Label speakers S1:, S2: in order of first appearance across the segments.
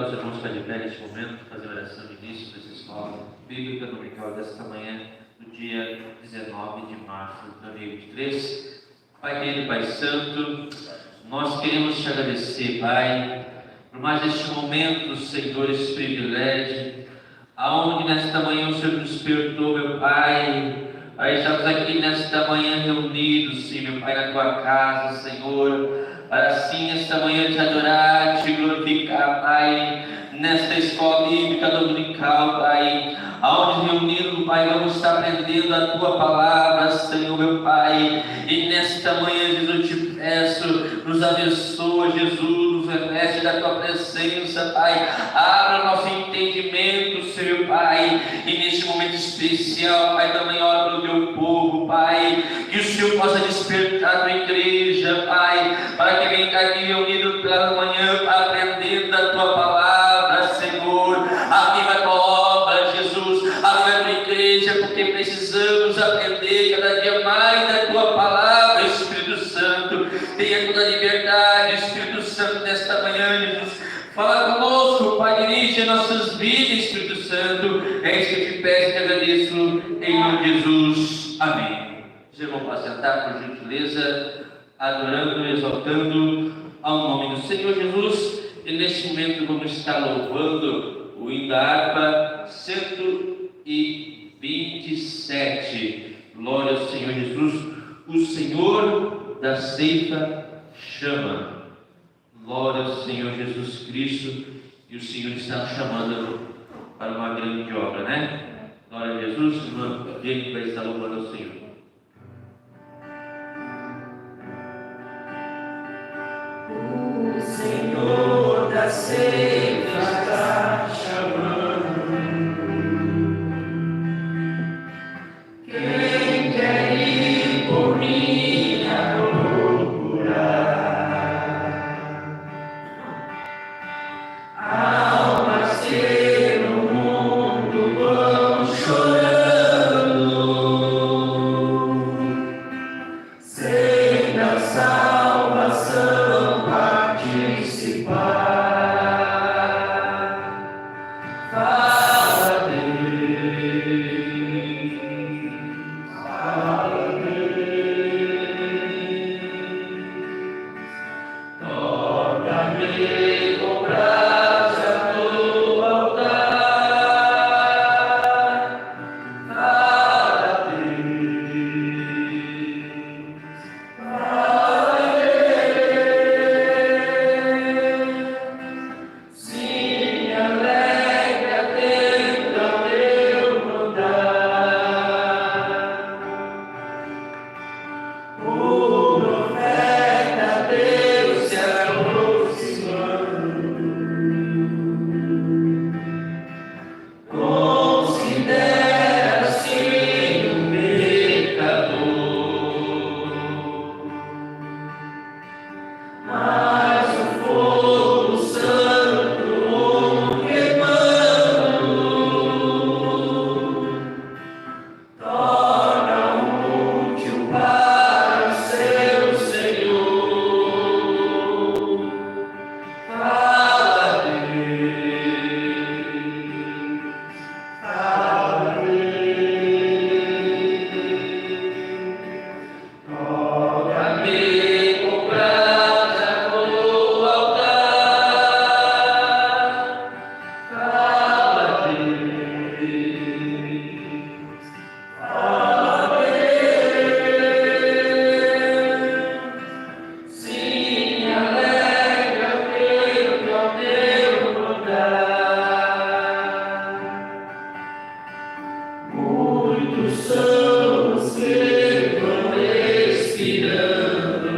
S1: os irmãos ficar de pé neste momento, fazer a oração de início dessa escola bíblica dominical desta manhã, do dia 19 de março de 2023. Pai querido, Pai Santo, nós queremos te agradecer, Pai, por mais este momento, Senhor, esse privilégio, aonde nesta manhã o Senhor nos despertou, meu Pai. Pai, estamos aqui nesta manhã reunidos, sim, meu Pai, na tua casa, Senhor, para assim esta manhã te adorar, te glorificar, Pai, nesta escola bíblica dominical, Pai, aonde reunido, Pai, vamos estar aprendendo a tua palavra, Senhor, meu Pai, e nesta manhã, Jesus, eu te peço, nos abençoa, Jesus, nos reveste da tua presença, Pai, abra o nosso entendimento, Senhor, Pai, e neste momento especial, Pai, também ora pelo teu povo, Pai, que o Senhor possa despertar a tua igreja, Pai, para que venha aqui reunido pela manhã, para aprender da tua palavra, Senhor. Aviva a tua obra, Jesus, aviva a tua igreja, porque precisamos aprender cada dia mais da tua palavra, Espírito Santo. Tenha toda a liberdade, Espírito Santo, nesta manhã, Jesus. Fala conosco, Pai, dirige nossas vidas, Espírito Santo. É isso que eu te peço e te agradeço, em nome de Jesus. Amém. Os irmãos vão sentar, por gentileza, adorando e exaltando ao nome do Senhor Jesus. E neste momento vamos estar louvando o hino da harpa 127. Glória ao Senhor Jesus. O Senhor da ceifa chama. Glória ao Senhor Jesus Cristo. E o Senhor está nos chamando para uma grande obra, né? Glória a Jesus. Irmã Jenny vai estar louvando ao Senhor.
S2: O Senhor da ceifa está chamando. Quem quer ir por mim a procurar? Almas que no mundo vão chorando, sem da salvação participar. Fala, Deus, fala, Deus, toca-me com brasa no altar. Fala, Deus, fala, Deus. Sim, alegra atento ao teu mandar. O profeta Deus se aproximando, considera-se um pecador, mas o fogo santo queimando torna útil para o seu Senhor. Fala, Deus, fala, Deus, toca-me com brasa no altar. Fala, Deus, fala, Deus. Sim, alegra atento ao teu mandar. Muitos são os que vão expirando,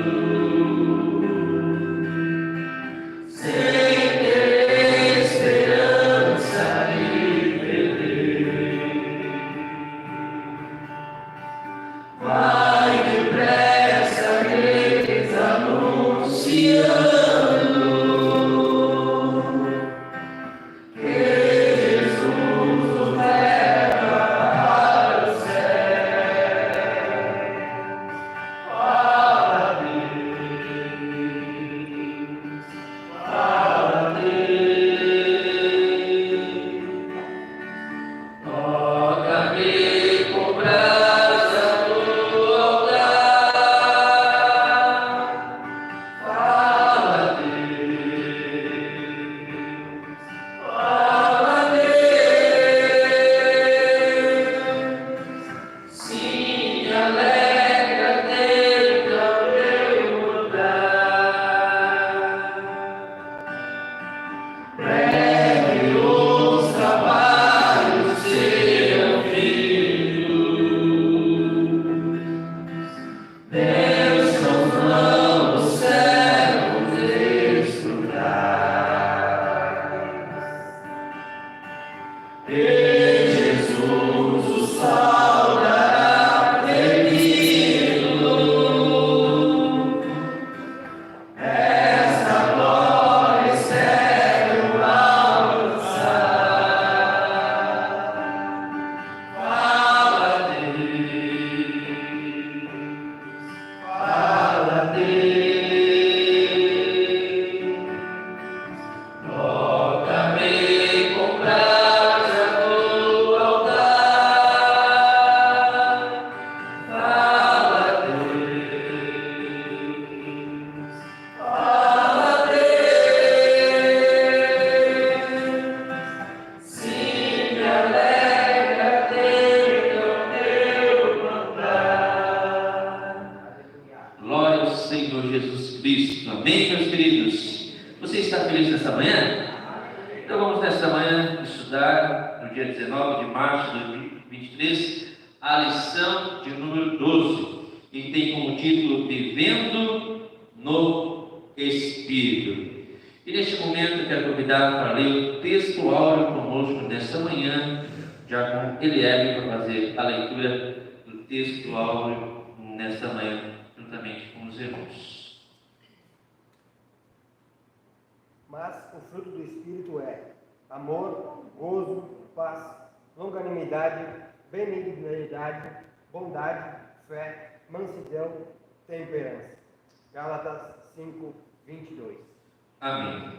S2: sem ter esperança de viver. Vai depressa eles anunciando que Jesus nos leva para o céu.
S1: Amém, meus queridos? Você está feliz nesta manhã? Então vamos nesta manhã estudar, no dia 19 de março de 2023, a lição de número 12, e tem como título Vivendo no Espírito. E neste momento eu quero convidar para ler o texto áureo conosco nesta manhã, já com Eliebe para fazer a leitura do texto áureo nesta manhã, juntamente com os irmãos.
S3: Mas o fruto do Espírito é amor, gozo, paz, longanimidade, benignidade, bondade, fé, mansidão, temperança. Gálatas 5:22. Amém.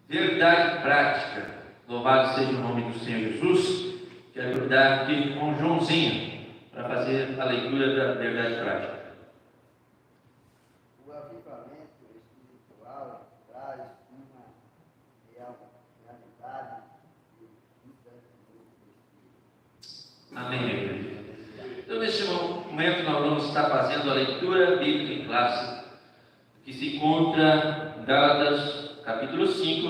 S1: Verdade prática. Louvado seja o nome do Senhor Jesus. Quero convidar aqui com o Joãozinho para fazer a leitura da verdade prática.
S4: O avivamento espiritual traz uma realidade de vida no Espírito.
S1: Amém, meu querido. Então, neste momento, nós vamos estar fazendo a leitura bíblica em classe, que se encontra em Gálatas, capítulo 5,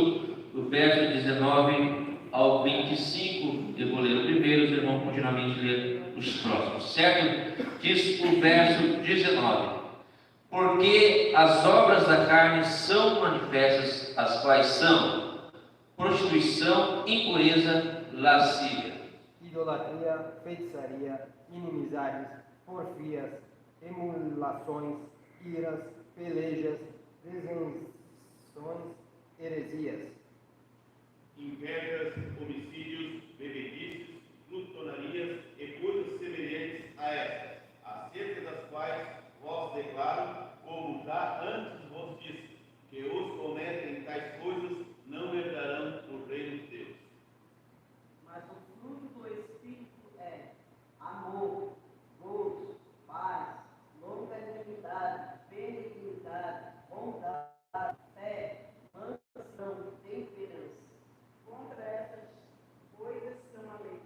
S1: do verso 19 ao 25. Eu vou ler o primeiro, os irmãos continuamente ler os próximos, certo? Diz o verso 19: Porque as obras da carne são manifestas, as quais são prostituição, impureza, lascívia,
S3: idolatria, feitiçaria, inimizades, porfias, emulações, iras, pelejas, desenções, heresias,
S5: invejas, homicídios, bebedices, glutonarias e coisas semelhantes a estas, acerca das quais vos declaro, como já antes vos disse, que os cometem tais coisas não herdarão o reino de Deus.
S6: Mas o fruto do Espírito é amor, gozo, paz, longanimidade, benignidade, bondade, fé, mansidão, temperança. Contra essas coisas não há lei.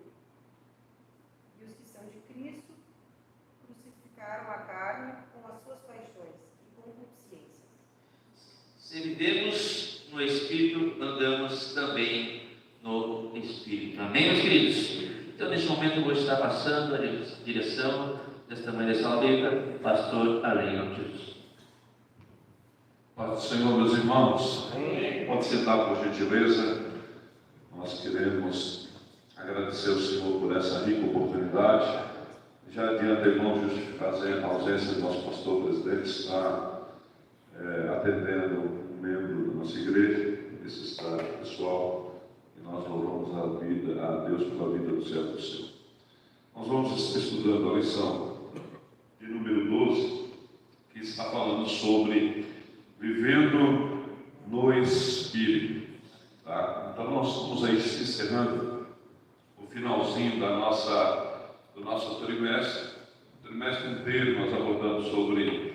S7: E os que são de Cristo crucificaram a carne com as suas paixões e concupiscências.
S1: Se vivemos no Espírito, andamos também no Espírito. Amém, meus queridos? Então, neste momento, eu vou estar passando a direção desta manhã dessa aldeia, pastor Aleino Jesus.
S8: Paz do Senhor, meus irmãos. Pode sentar, por gentileza. Nós queremos agradecer ao Senhor por essa rica oportunidade. Já de antemão, justificando a ausência do nosso pastor presidente, está atendendo um membro da nossa igreja, necessidade pessoal, e nós louvamos a Deus pela vida do servo seu. Nós vamos estar estudando a lição de número 12, que está falando sobre vivendo no Espírito. Tá? Então nós estamos aí encerrando o finalzinho do nosso trimestre. O trimestre inteiro nós abordamos sobre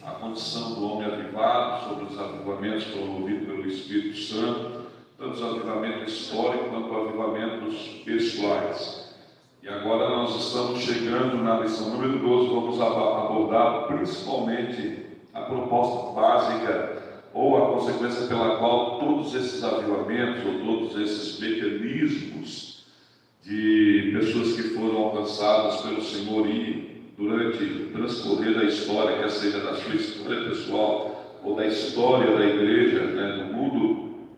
S8: a condição do homem avivado, sobre os avivamentos promovidos pelo Espírito Santo, tanto os avivamentos históricos quanto os avivamentos pessoais. E agora nós estamos chegando na lição número 12, vamos abordar principalmente a proposta básica ou a consequência pela qual todos esses avivamentos ou todos esses mecanismos de pessoas que foram alcançadas pelo Senhor e durante o transcorrer da história, quer seja da sua história pessoal ou da história da igreja, no mundo,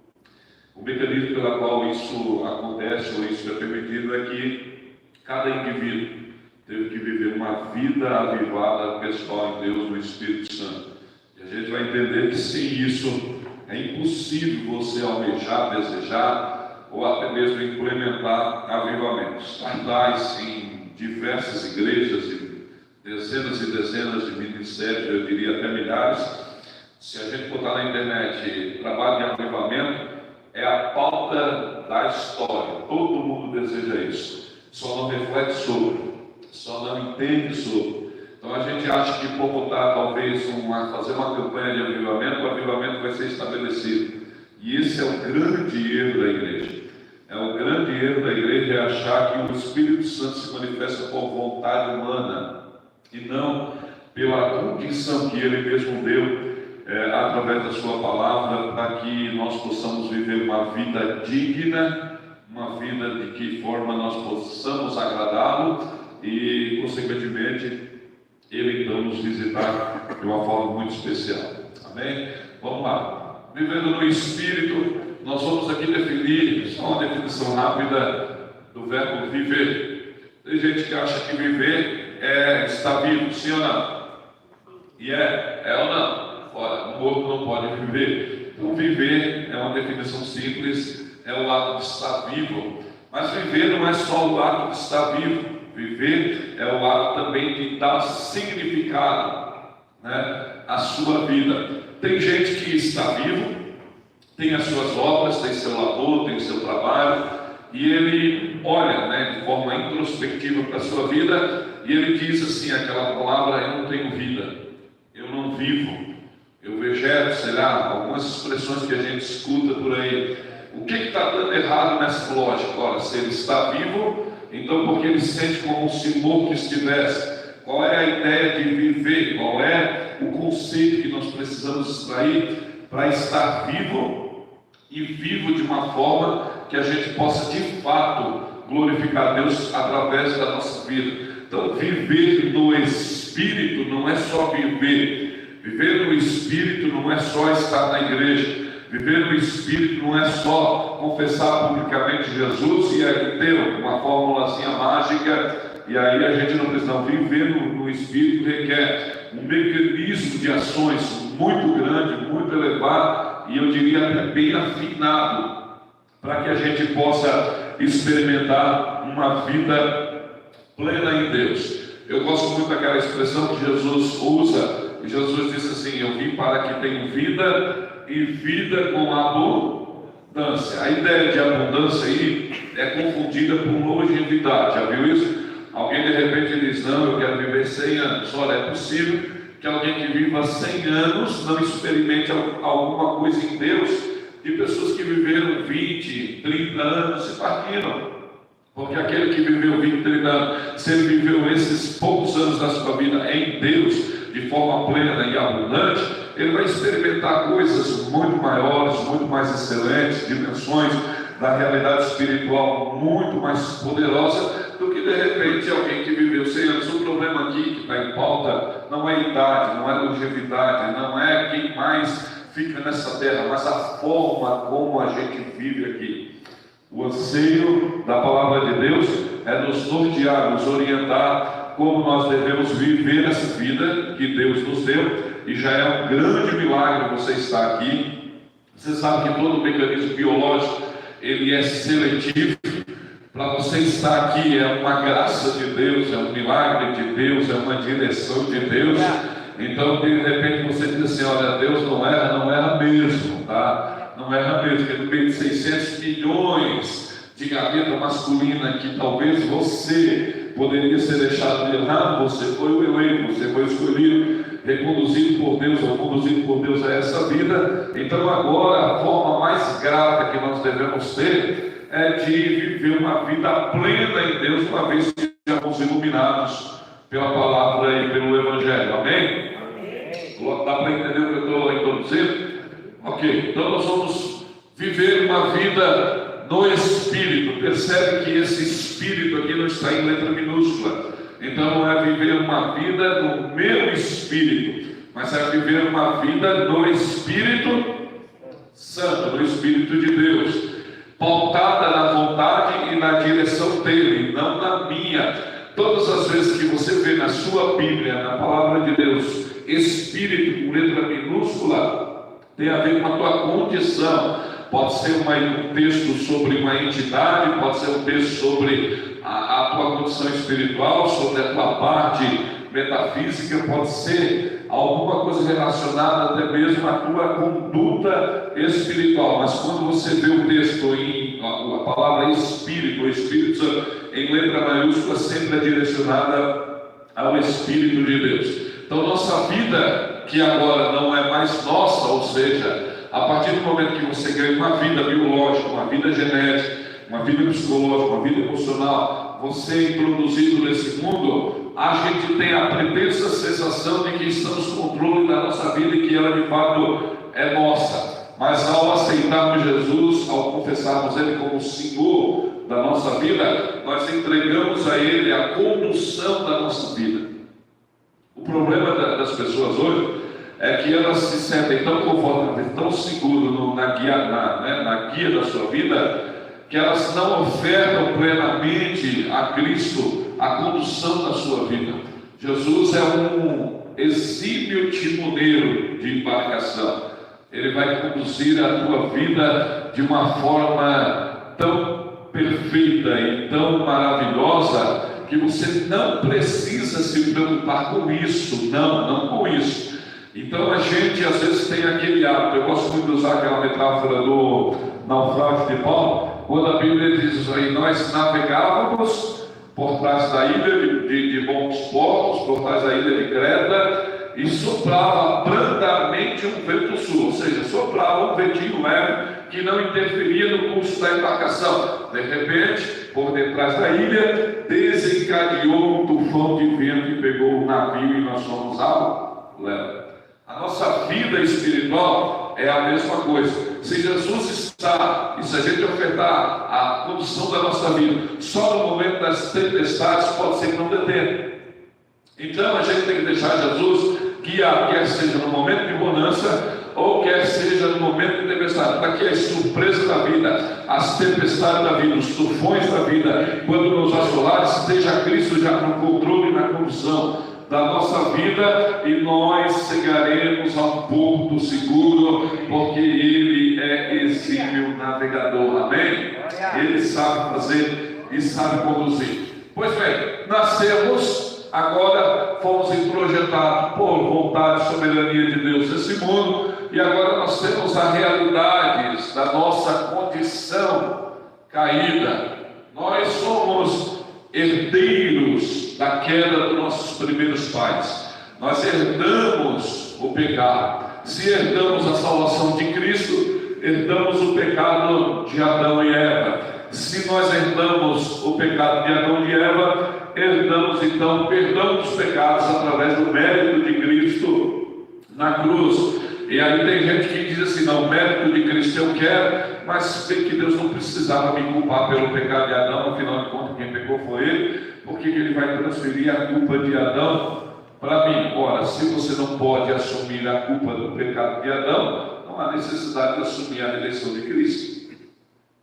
S8: o mecanismo pelo qual isso acontece ou isso é permitido é que cada indivíduo teve que viver uma vida avivada pessoal em Deus, no Espírito Santo. E a gente vai entender que sem isso é impossível você almejar, desejar ou até mesmo implementar avivamentos. Tais em diversas igrejas e dezenas de ministérios, eu diria até milhares. Se a gente botar na internet trabalho de avivamento, é a pauta da história. Todo mundo deseja isso, só não reflete sobre, só não entende sobre. Então a gente acha que por botar talvez fazer uma campanha de avivamento, o avivamento vai ser estabelecido. E esse é o grande erro da igreja. O grande erro da igreja é achar que o Espírito Santo se manifesta por vontade humana e não pela condição que ele mesmo deu através da sua palavra, para que nós possamos viver uma vida digna, uma vida de que forma nós possamos agradá-lo e, consequentemente, Ele então nos visitar de uma forma muito especial. Amém? Vamos lá. Vivendo no Espírito, nós vamos aqui definir, só uma definição rápida do verbo viver. Tem gente que acha que viver é estar vivo, sim ou não? E é ou não? Ora, o morto não pode viver. Então, viver é uma definição simples, é o ato de estar vivo. Mas viver não é só o ato de estar vivo. Viver é o ato também de dar significado, né, à sua vida. Tem gente que está vivo, tem as suas obras, tem seu labor, tem seu trabalho, e ele olha, né, de forma introspectiva para a sua vida, e ele diz assim, aquela palavra: eu não tenho vida, eu não vivo, eu vegeto, sei lá, algumas expressões que a gente escuta por aí. O que está dando errado nessa lógica? Ora, se ele está vivo, então porque ele sente como se morto estivesse. Qual é a ideia de viver? Qual é o conceito que nós precisamos extrair para estar vivo e vivo de uma forma que a gente possa de fato glorificar a Deus através da nossa vida? Então, viver no Espírito não é só viver. Viver no Espírito não é só estar na igreja. Viver no Espírito não é só confessar publicamente Jesus e aí ter uma formulazinha mágica e aí a gente não precisa. Não, viver no Espírito requer um mecanismo de ações muito grande, muito elevado e eu diria até bem afinado, para que a gente possa experimentar uma vida plena em Deus. Eu gosto muito daquela expressão que Jesus usa, e Jesus disse assim: eu vim para que tenham vida e vida com abundância. A ideia de abundância aí é confundida com longevidade. Já viu isso? Alguém de repente diz: não, eu quero viver 100 anos. Olha, é possível que alguém que viva 100 anos não experimente alguma coisa em Deus, e pessoas que viveram 20, 30 anos se partiram. Porque aquele que viveu 20, 30 anos, se ele viveu esses poucos anos da sua vida em Deus, de forma plena e abundante, ele vai experimentar coisas muito maiores, muito mais excelentes, dimensões da realidade espiritual muito mais poderosa do que de repente alguém que viveu 100 anos. O problema aqui que está em pauta não é idade, não é longevidade, não é quem mais fica nessa terra, mas a forma como a gente vive aqui. O anseio da palavra de Deus é nos nortear, nos orientar como nós devemos viver essa vida que Deus nos deu, e já é um grande milagre você estar aqui. Você sabe que todo mecanismo biológico ele é seletivo. Para você estar aqui é uma graça de Deus, é um milagre de Deus, é uma direção de Deus. Então, de repente você diz assim: olha, Deus não erra mesmo, tá? Não erra mesmo, porque no meio de 600 milhões de gaveta masculina que talvez você poderia ser deixado de errar, você foi o eleito, você foi escolhido, reconduzido por Deus, ou conduzido por Deus a essa vida. Então agora a forma mais grata que nós devemos ter é de viver uma vida plena em Deus, uma vez que já fomos iluminados pela palavra e pelo Evangelho. Amém? Amém. Dá para entender o que eu estou introduzindo? Ok, então nós vamos viver uma vida no Espírito. Percebe que esse Espírito aqui não está em letra minúscula. Então não é viver uma vida no meu Espírito, mas é viver uma vida no Espírito Santo, no Espírito de Deus, pautada na vontade e na direção dele, não na minha. Todas as vezes que você vê na sua Bíblia, na palavra de Deus, Espírito com letra minúscula, tem a ver com a tua condição. Pode ser um texto sobre uma entidade, pode ser um texto sobre a tua condição espiritual, sobre a tua parte metafísica, pode ser alguma coisa relacionada até mesmo à tua conduta espiritual. Mas quando você vê o texto em a palavra Espírito, o Espírito Santo, em letra maiúscula, sempre é direcionada ao Espírito de Deus. Então nossa vida, que agora não é mais nossa, ou seja, a partir do momento que você ganha uma vida biológica, uma vida genética, uma vida psicológica, uma vida emocional, você é introduzido nesse mundo, a gente tem a pretensa sensação de que estamos no controle da nossa vida e que ela de fato é nossa. Mas ao aceitarmos Jesus, ao confessarmos Ele como o Senhor da nossa vida, nós entregamos a Ele a condução da nossa vida. O problema das pessoas hoje é que elas se sentem tão confortáveis, tão seguras na guia da sua vida, que elas não ofertam plenamente a Cristo a condução da sua vida. Jesus é um exímio timoneiro de embarcação. Ele vai conduzir a tua vida de uma forma tão perfeita e tão maravilhosa que você não precisa se preocupar com isso, não com isso. Então a gente às vezes tem aquele hábito, eu gosto muito de usar aquela metáfora do naufrágio de Paulo, quando a Bíblia diz aí, nós navegávamos por trás da ilha de bons portos, por trás da ilha de Creta, e soprava brandamente um vento sul, ou seja, soprava um ventinho leve que não interferia no curso da embarcação. De repente, por detrás da ilha, desencadeou um tufão de vento e pegou o navio e nós fomos ao léu. A nossa vida espiritual é a mesma coisa. Se Jesus está, e se a gente ofertar a condução da nossa vida só no momento das tempestades, pode ser que não dê tempo. Então a gente tem que deixar Jesus guiar, quer seja no momento de bonança ou quer seja no momento de tempestade, para que as surpresas da vida, as tempestades da vida, os tufões da vida, quando nos assolares, esteja Cristo já no controle e na condução da nossa vida, e nós chegaremos a um porto seguro, porque Ele é exímio navegador, amém? Ele sabe fazer e sabe conduzir. Pois bem, nascemos, agora fomos introjetados por vontade e soberania de Deus nesse mundo, e agora nós temos as realidades da nossa condição caída. Nós somos herdeiros da queda dos nossos primeiros pais. Nós herdamos o pecado. Se herdamos a salvação de Cristo, herdamos o pecado de Adão e Eva. Se nós herdamos o pecado de Adão e Eva, herdamos então o perdão dos pecados através do mérito de Cristo na cruz. E aí tem gente que diz assim, não, o mérito de Cristo eu quero, mas bem que Deus não precisava me culpar pelo pecado de Adão, afinal de contas quem pecou foi Ele, por que Ele vai transferir a culpa de Adão para mim? Ora, se você não pode assumir a culpa do pecado de Adão, não há necessidade de assumir a redenção de Cristo.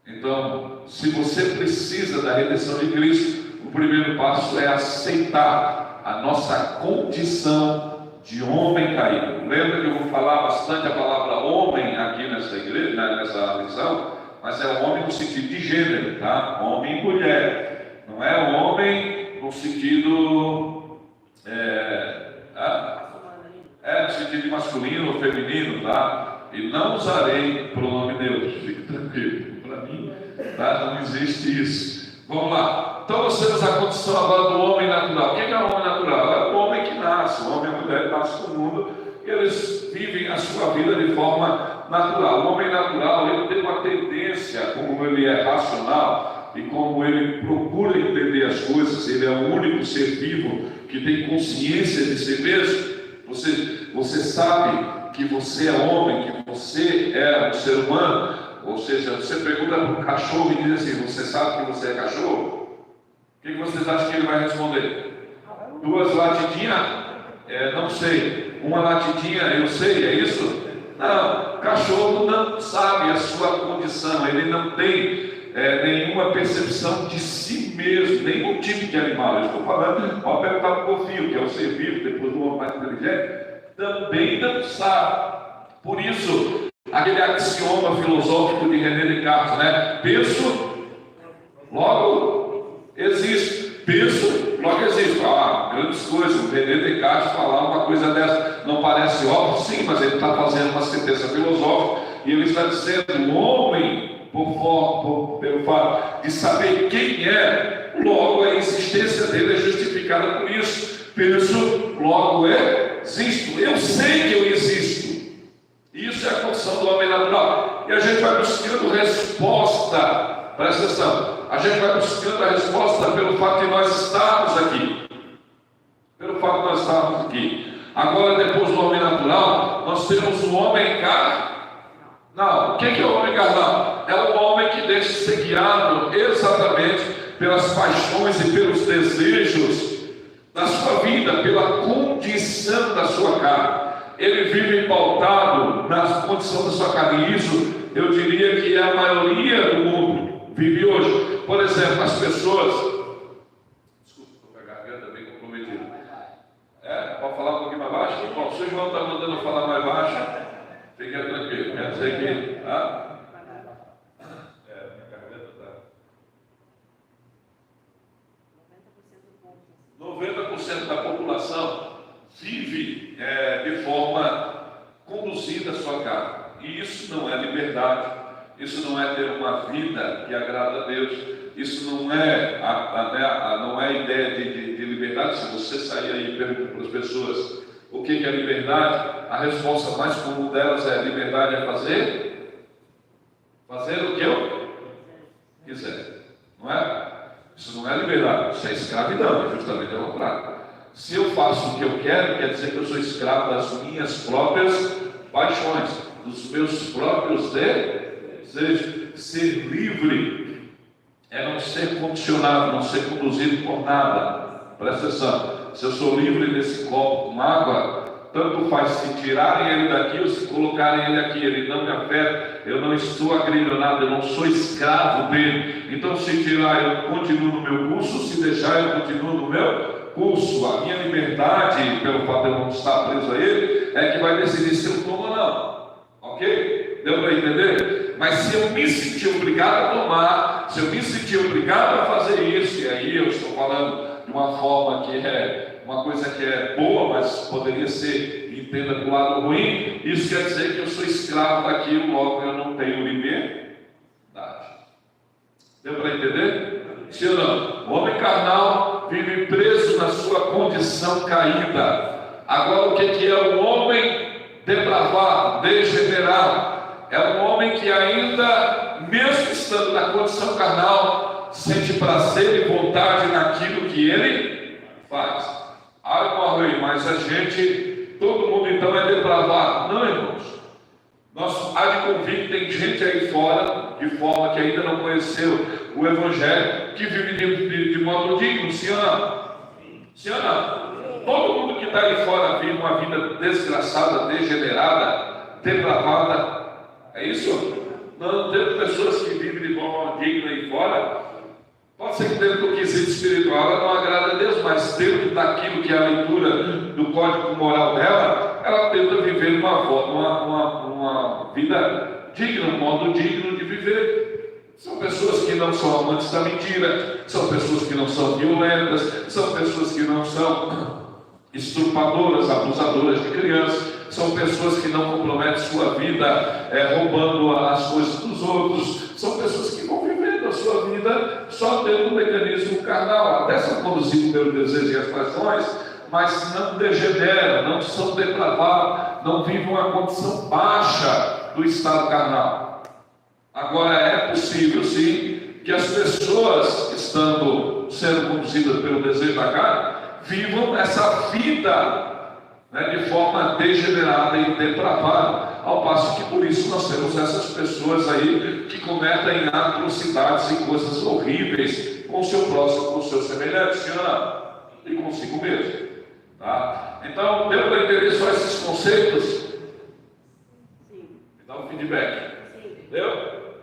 S8: Então, se você precisa da redenção de Cristo, o primeiro passo é aceitar a nossa condição de homem caído. Lembra que eu vou falar bastante a palavra homem aqui nessa igreja, nessa lição, mas é homem no sentido de gênero, tá? Homem e mulher. Não é homem no sentido no sentido masculino ou feminino, tá? E não usarei pronome neutro, fique tranquilo. Para mim, tá? Não existe isso. Vamos lá. Então nós temos a condição agora do homem natural. O que é o homem natural? É o homem que nasce. O homem e a mulher nascem no mundo e eles vivem a sua vida de forma natural. O homem natural, ele tem uma tendência, como ele é racional e como ele procura entender as coisas, ele é o único ser vivo que tem consciência de si mesmo. Você sabe que você é homem, que você é um ser humano. Ou seja, você pergunta para um cachorro e diz assim, você sabe que você é cachorro? O que vocês acham que ele vai responder? 2 latidinhas? Não sei. 1 latidinha, eu sei, é isso? Não, cachorro não sabe a sua condição, ele não tem nenhuma percepção de si mesmo, nenhum tipo de animal. Eu estou falando, ao perguntar para o golfinho, que é o ser vivo, depois do homem mais inteligente, também não sabe. Por isso, aquele axioma filosófico de René Descartes, né? Penso, logo existo. Penso, logo existo. Grandes coisas. O René Descartes falar uma coisa dessa não parece óbvio? Sim, mas ele está fazendo uma sentença filosófica e ele está dizendo: o homem, pelo fato de saber quem é, logo a existência dele é justificada por isso. Penso, logo existo. Eu sei que eu existo. Isso é a condição do homem natural. E a gente vai buscando resposta. Presta atenção. A gente vai buscando a resposta pelo fato de nós estarmos aqui. para nós estarmos aqui. Agora, depois do homem natural, nós temos o homem carnal. O que é o homem carnal? É o homem que deixa ser guiado exatamente pelas paixões e pelos desejos da sua vida, pela condição da sua carne. Ele vive pautado na condição da sua carne. E isso, eu diria que é a maioria do mundo vive hoje. Por exemplo, as pessoas... Desculpa, estou com a garganta bem comprometida. Pode falar um pouquinho mais baixo? Bom, se o João está mandando eu falar mais baixo, fique tranquilo. Quer dizer que... minha garganta está... 90% da população vive de forma conduzida a sua carne. E isso não é liberdade, isso não é ter uma vida que agrada a Deus, isso não é não é a ideia de liberdade. Se você sair aí e perguntar para as pessoas o que é liberdade, a resposta mais comum delas é: liberdade é fazer o que eu quiser. Não é? Isso não é liberdade, isso é escravidão, é justamente ao contrário. Se eu faço o que eu quero, quer dizer que eu sou escravo das minhas próprias paixões, dos meus próprios desejos. Ser livre é não ser condicionado, não ser conduzido por nada. Presta atenção, se eu sou livre desse copo com água, tanto faz se tirarem ele daqui ou se colocarem ele aqui, ele não me afeta, eu não estou agrilhonado, eu não sou escravo dele. Então, se tirar, eu continuo no meu curso, se deixar, eu continuo no meu curso. A minha liberdade, pelo fato de eu não estar preso a ele, é que vai decidir se eu tomo ou não. Ok? Deu para entender? Mas se eu me sentir obrigado a tomar, se eu me sentir obrigado a fazer isso, e aí eu estou falando de uma forma que é uma coisa que é boa, mas poderia ser, entenda do lado ruim, isso quer dizer que eu sou escravo daquilo, logo eu não tenho liberdade. Deu para entender? Sim ou não? O homem carnal vive preso na sua condição caída. Agora, o que é o homem depravado, degenerado? É um homem que ainda, mesmo estando na condição carnal, sente prazer e vontade naquilo que ele faz. Morre, mas a gente, todo mundo então é depravado. Não, irmãos. Nós há de convir que tem gente aí fora, de forma que ainda não conheceu o Evangelho, que vive de modo digno, sim ou não? Sim ou não? Todo mundo que está aí fora vive uma vida desgraçada, degenerada, depravada. É isso? Não temos pessoas que vivem de forma digna aí fora. Pode ser que dentro do quesito espiritual ela não agrada a Deus, mas dentro daquilo que é a leitura do código moral dela, ela tenta viver uma vida digna, um modo digno de viver. São pessoas que não são amantes da mentira, são pessoas que não são violentas, são pessoas que não são estupradores, abusadoras de crianças, são pessoas que não comprometem sua vida roubando as coisas dos outros, são pessoas que vão vivendo a sua vida só tendo um mecanismo carnal, até são conduzidos pelo desejo e as paixões, mas não degeneram, não são depravados, não vivem uma condição baixa do estado carnal. Agora, é possível sim que as pessoas, sendo conduzidas pelo desejo da carne, vivam essa vida de forma degenerada e depravada, ao passo que por isso nós temos essas pessoas aí que cometem atrocidades e coisas horríveis com o seu próximo, com o seu semelhante, sim ou não? E consigo mesmo. Tá? Então, deu para entender só esses conceitos?
S6: Sim.
S8: Me dá um feedback.
S6: Sim.
S8: Deu?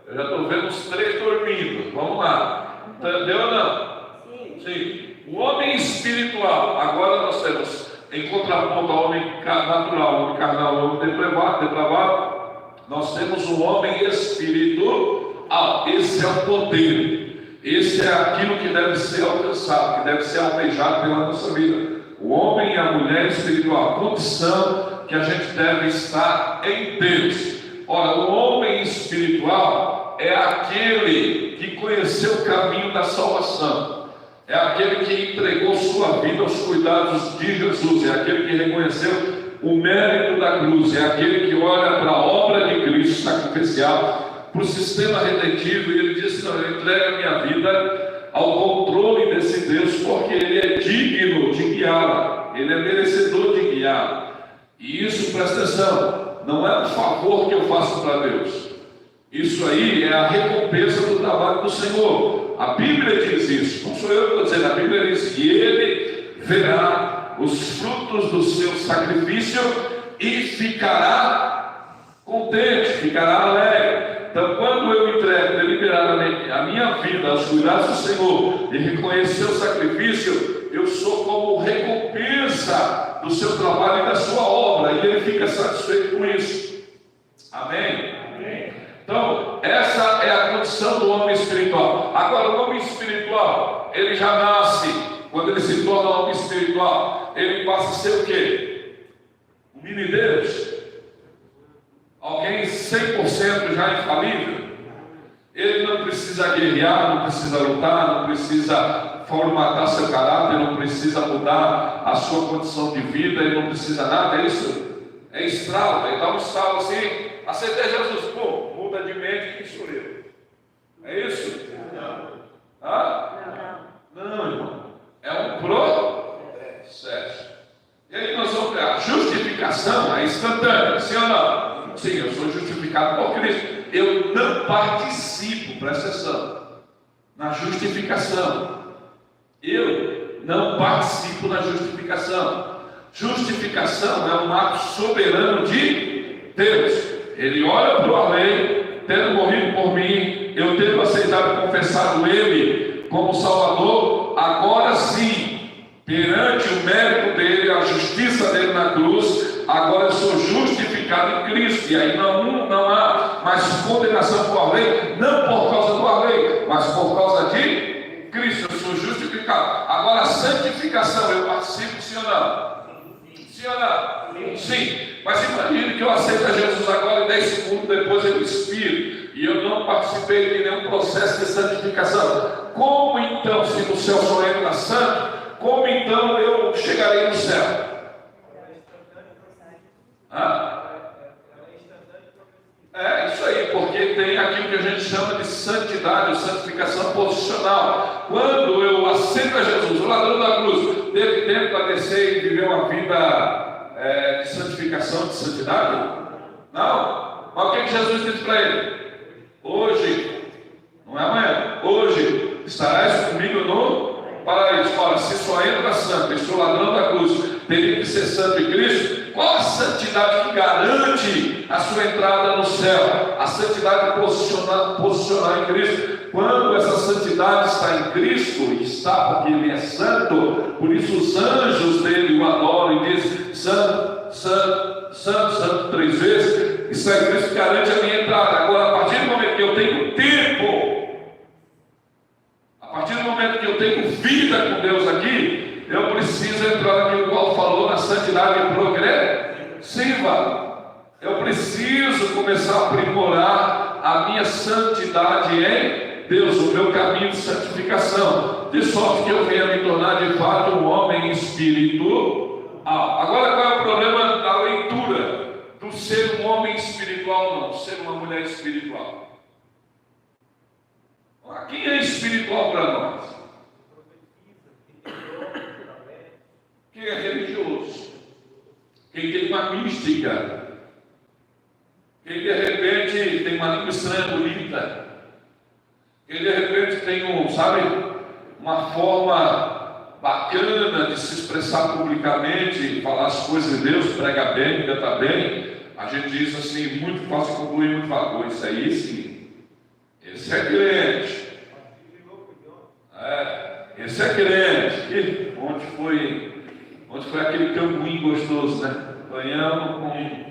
S8: Eu já estou vendo os 3 dormindo. Vamos lá. Deu ou não?
S6: Sim.
S8: Sim. O homem espiritual, agora nós temos, em contraponto ao homem natural, o homem carnal, o homem depravado, nós temos o homem espiritual. Esse é o poder, esse é aquilo que deve ser alcançado, que deve ser almejado pela nossa vida. O homem e a mulher espiritual, a condição que a gente deve estar em Deus. Ora, o homem espiritual é aquele que conheceu o caminho da salvação. É aquele que entregou sua vida aos cuidados de Jesus, é aquele que reconheceu o mérito da cruz, é aquele que olha para a obra de Cristo sacrificial, para o sistema redentivo, e ele diz: não, eu entrego a minha vida ao controle desse Deus, porque Ele é digno de guiá-la. Ele é merecedor de guiá-lo. E isso, presta atenção, não é um favor que eu faço para Deus. Isso aí é a recompensa do trabalho do Senhor. A Bíblia diz isso, não sou eu que estou dizendo, a Bíblia diz que Ele verá os frutos do seu sacrifício e ficará contente, ficará alegre. Então, quando eu entrego deliberadamente a minha vida aos cuidados do Senhor e reconhecer o sacrifício, eu sou como recompensa do seu trabalho e da sua obra, e Ele fica satisfeito com isso. Amém? Amém. Então, essa é a condição do homem espiritual. Agora, o homem espiritual, ele já nasce, quando ele se torna homem espiritual, ele passa a ser o quê? Um mini-Deus. Alguém 100% já infalível. Ele não precisa guerrear, não precisa lutar, não precisa formatar seu caráter, não precisa mudar a sua condição de vida, ele não precisa nada. É isso? É estralo, ele dá um estalo assim, aceitei Jesus, pô, muda de mente, quem sou eu? É isso? Não. Não, irmão. É um processo. E aí nós vamos ver, a justificação é instantânea, sim ou não? Sim, eu sou justificado por Cristo. Eu não participo, presta atenção, na justificação. Eu não participo na justificação. Justificação é um ato soberano de Deus. Ele olha para o além, tendo morrido por mim, eu tendo aceitado e confessado Ele como Salvador, agora sim, perante o mérito dele, a justiça dele na cruz, agora eu sou justificado em Cristo. E aí não há mais condenação por lei, não por causa do lei, mas por causa de Cristo. Eu sou justificado. Agora a santificação, eu participo, sim ou não? Sim ou não? Sim. Mas imagine que eu aceito a Jesus agora e 10 segundos depois eu expiro. E eu não participei de nenhum processo de santificação. Como então, se no céu só entra santo, como então eu chegarei no céu? É isso aí, porque tem aquilo que a gente chama de santidade, ou santificação posicional. Quando eu aceito a Jesus, o ladrão da cruz, teve tempo para descer e viver uma vida de santificação, de santidade? Não. Mas o que Jesus disse para ele? Hoje, não é amanhã, hoje estarás comigo no paraíso. Ora, se só entra santo, estou ladrão da cruz, teria que ser santo em Cristo. Qual a santidade que garante a sua entrada no céu? A santidade posicionar em Cristo. Quando essa santidade está em Cristo, e está porque Ele é santo, por isso os anjos dele o adoram e dizem: santo, santo, santo, santo, 3 vezes. Isso é Cristo que garante a minha entrada. Agora, a partir do momento que eu tenho tempo, a partir do momento que eu tenho vida com Deus aqui, eu preciso entrar naquilo que o Paulo falou, na santidade progressiva. Eu preciso começar a aprimorar a minha santidade em Deus, o meu caminho de santificação, de sorte que eu venha me tornar de fato um homem espiritual. Agora, qual é o problema da leitura do ser um homem espiritual, não, ser uma mulher espiritual? Quem é espiritual para nós? Quem é religioso? Quem tem uma mística? Quem de repente tem uma língua estranha bonita? Quem de repente tem uma forma bacana de se expressar publicamente, falar as coisas de Deus, prega bem, canta bem. A gente diz assim, muito fácil concluir, muito fácil. Isso aí sim, esse é crente. Esse é crente. Onde foi aquele cambuim gostoso, né? Banhamos com...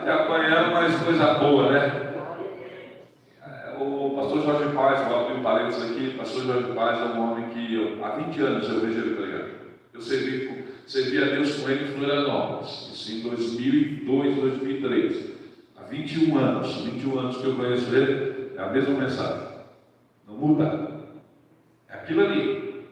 S8: apanhamos mais coisa boa, né? O pastor Jorge Paz, vou abrir um parênteses aqui. O pastor Jorge Paz é um homem que há 20 anos eu vejo ele pregando. Eu servi a Deus com ele em Florianópolis, isso em 2002, 2003. Há 21 anos que eu conheço ele, é a mesma mensagem. Não muda. É aquilo ali.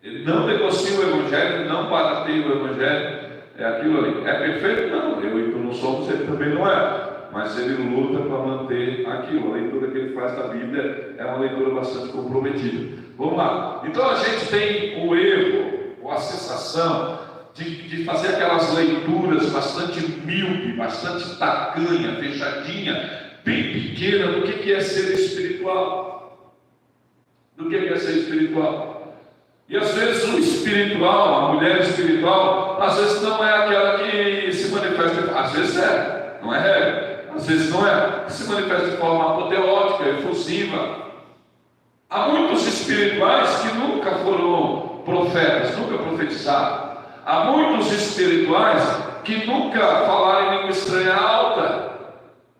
S8: Ele não negocia o Evangelho, não barateia o Evangelho. É aquilo ali. É perfeito? Não. Eu e tu não somos, ele também não é. mas ele luta para manter aquilo. A leitura que ele faz da Bíblia é uma leitura bastante comprometida. Vamos lá. Então a gente tem o erro, ou a sensação de fazer aquelas leituras bastante míope, bastante tacanha, fechadinha, bem pequena do que é ser espiritual. Do que é ser espiritual. E às vezes o espiritual, a mulher espiritual, às vezes não é aquela que se manifesta, às vezes é, não é regra, às vezes não é, que se manifesta de forma apoteótica, efusiva. Há muitos espirituais que nunca foram profetas, nunca profetizaram. Há muitos espirituais que nunca falaram em língua estranha alta.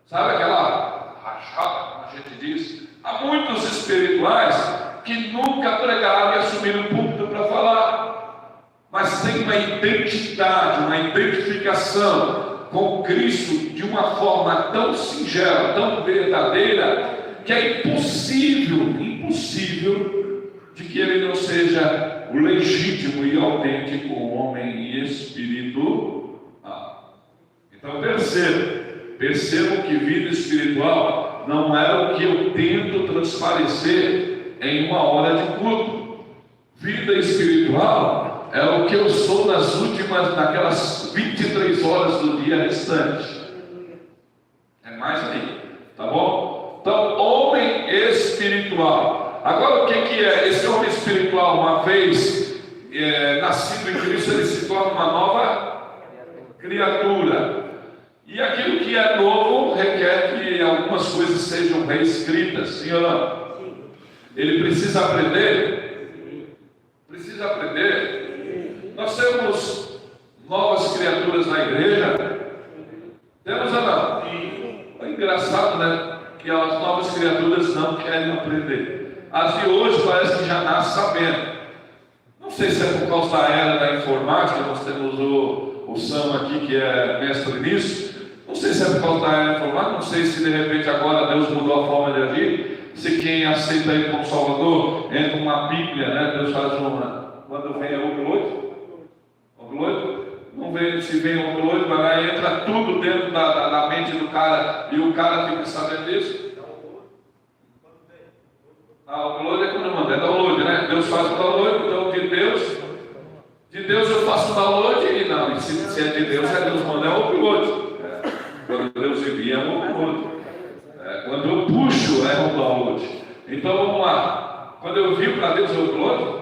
S8: Sabe aquela rachada, como a gente diz? Há muitos espirituais que nunca pregaram e assumiram o púlpito para falar. Mas tem uma identidade, uma identificação com Cristo de uma forma tão singela, tão verdadeira, que é impossível de que ele não seja o legítimo e autêntico homem e espírito. Então percebam que vida espiritual não é o que eu tento transparecer em uma hora de culto. Vida espiritual é o que eu sou naquelas 23 horas do dia restante. É mais aí, tá bom? Então, homem espiritual. Agora, o que é? Esse homem espiritual, uma vez nascido em Cristo, ele se torna uma nova criatura. E aquilo que é novo requer que algumas coisas sejam reescritas, sim ou não? Ele precisa aprender? Precisa aprender? Nós temos novas criaturas na igreja? Temos ou não? É engraçado, né? Que as novas criaturas não querem aprender. As de hoje parece que já nasce sabendo. Não sei se é por causa da era da informática, nós temos o Sam aqui que é mestre nisso. Não sei se é por causa da era informática, não sei se de repente agora Deus mudou a forma de agir. Se quem aceita ele como Salvador entra uma Bíblia, né? Deus faz uma. Quando vem o oculoide, não vem, se vem o oculoide, vai lá e entra tudo dentro da mente do cara e o cara fica sabendo disso. O download é quando manda, é download, né? Deus faz o download, então de Deus eu faço o download e não, e se é de Deus manda, é o upload. Quando Deus envia, é um upload. Quando eu puxo, é um download. Então vamos lá. Quando eu envio para Deus, é o upload?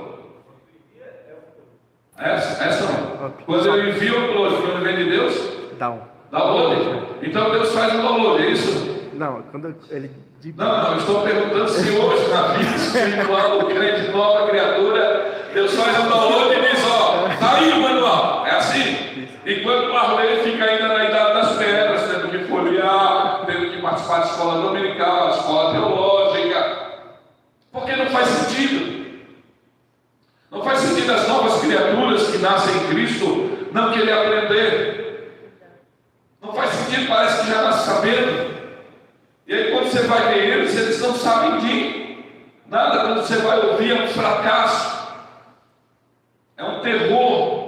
S8: Essa não. Quando eu envio o upload, quando vem de Deus? Download. Então Deus faz o download, é isso?
S3: Não, quando ele...
S8: Não, eu estou perguntando se hoje, na vida espiritual do crente, nova criatura, Deus faz um download e diz, tá aí o manual, é assim. Enquanto o Marley fica ainda na idade das pedras, tendo que folhear, tendo que participar de escola dominical, escola teológica, porque não faz sentido. Não faz sentido as novas criaturas que nascem em Cristo não querer aprender. Não faz sentido, parece que já nasce sabendo. E aí quando você vai ver eles não sabem de nada. Quando você vai ouvir, é um fracasso, é um terror,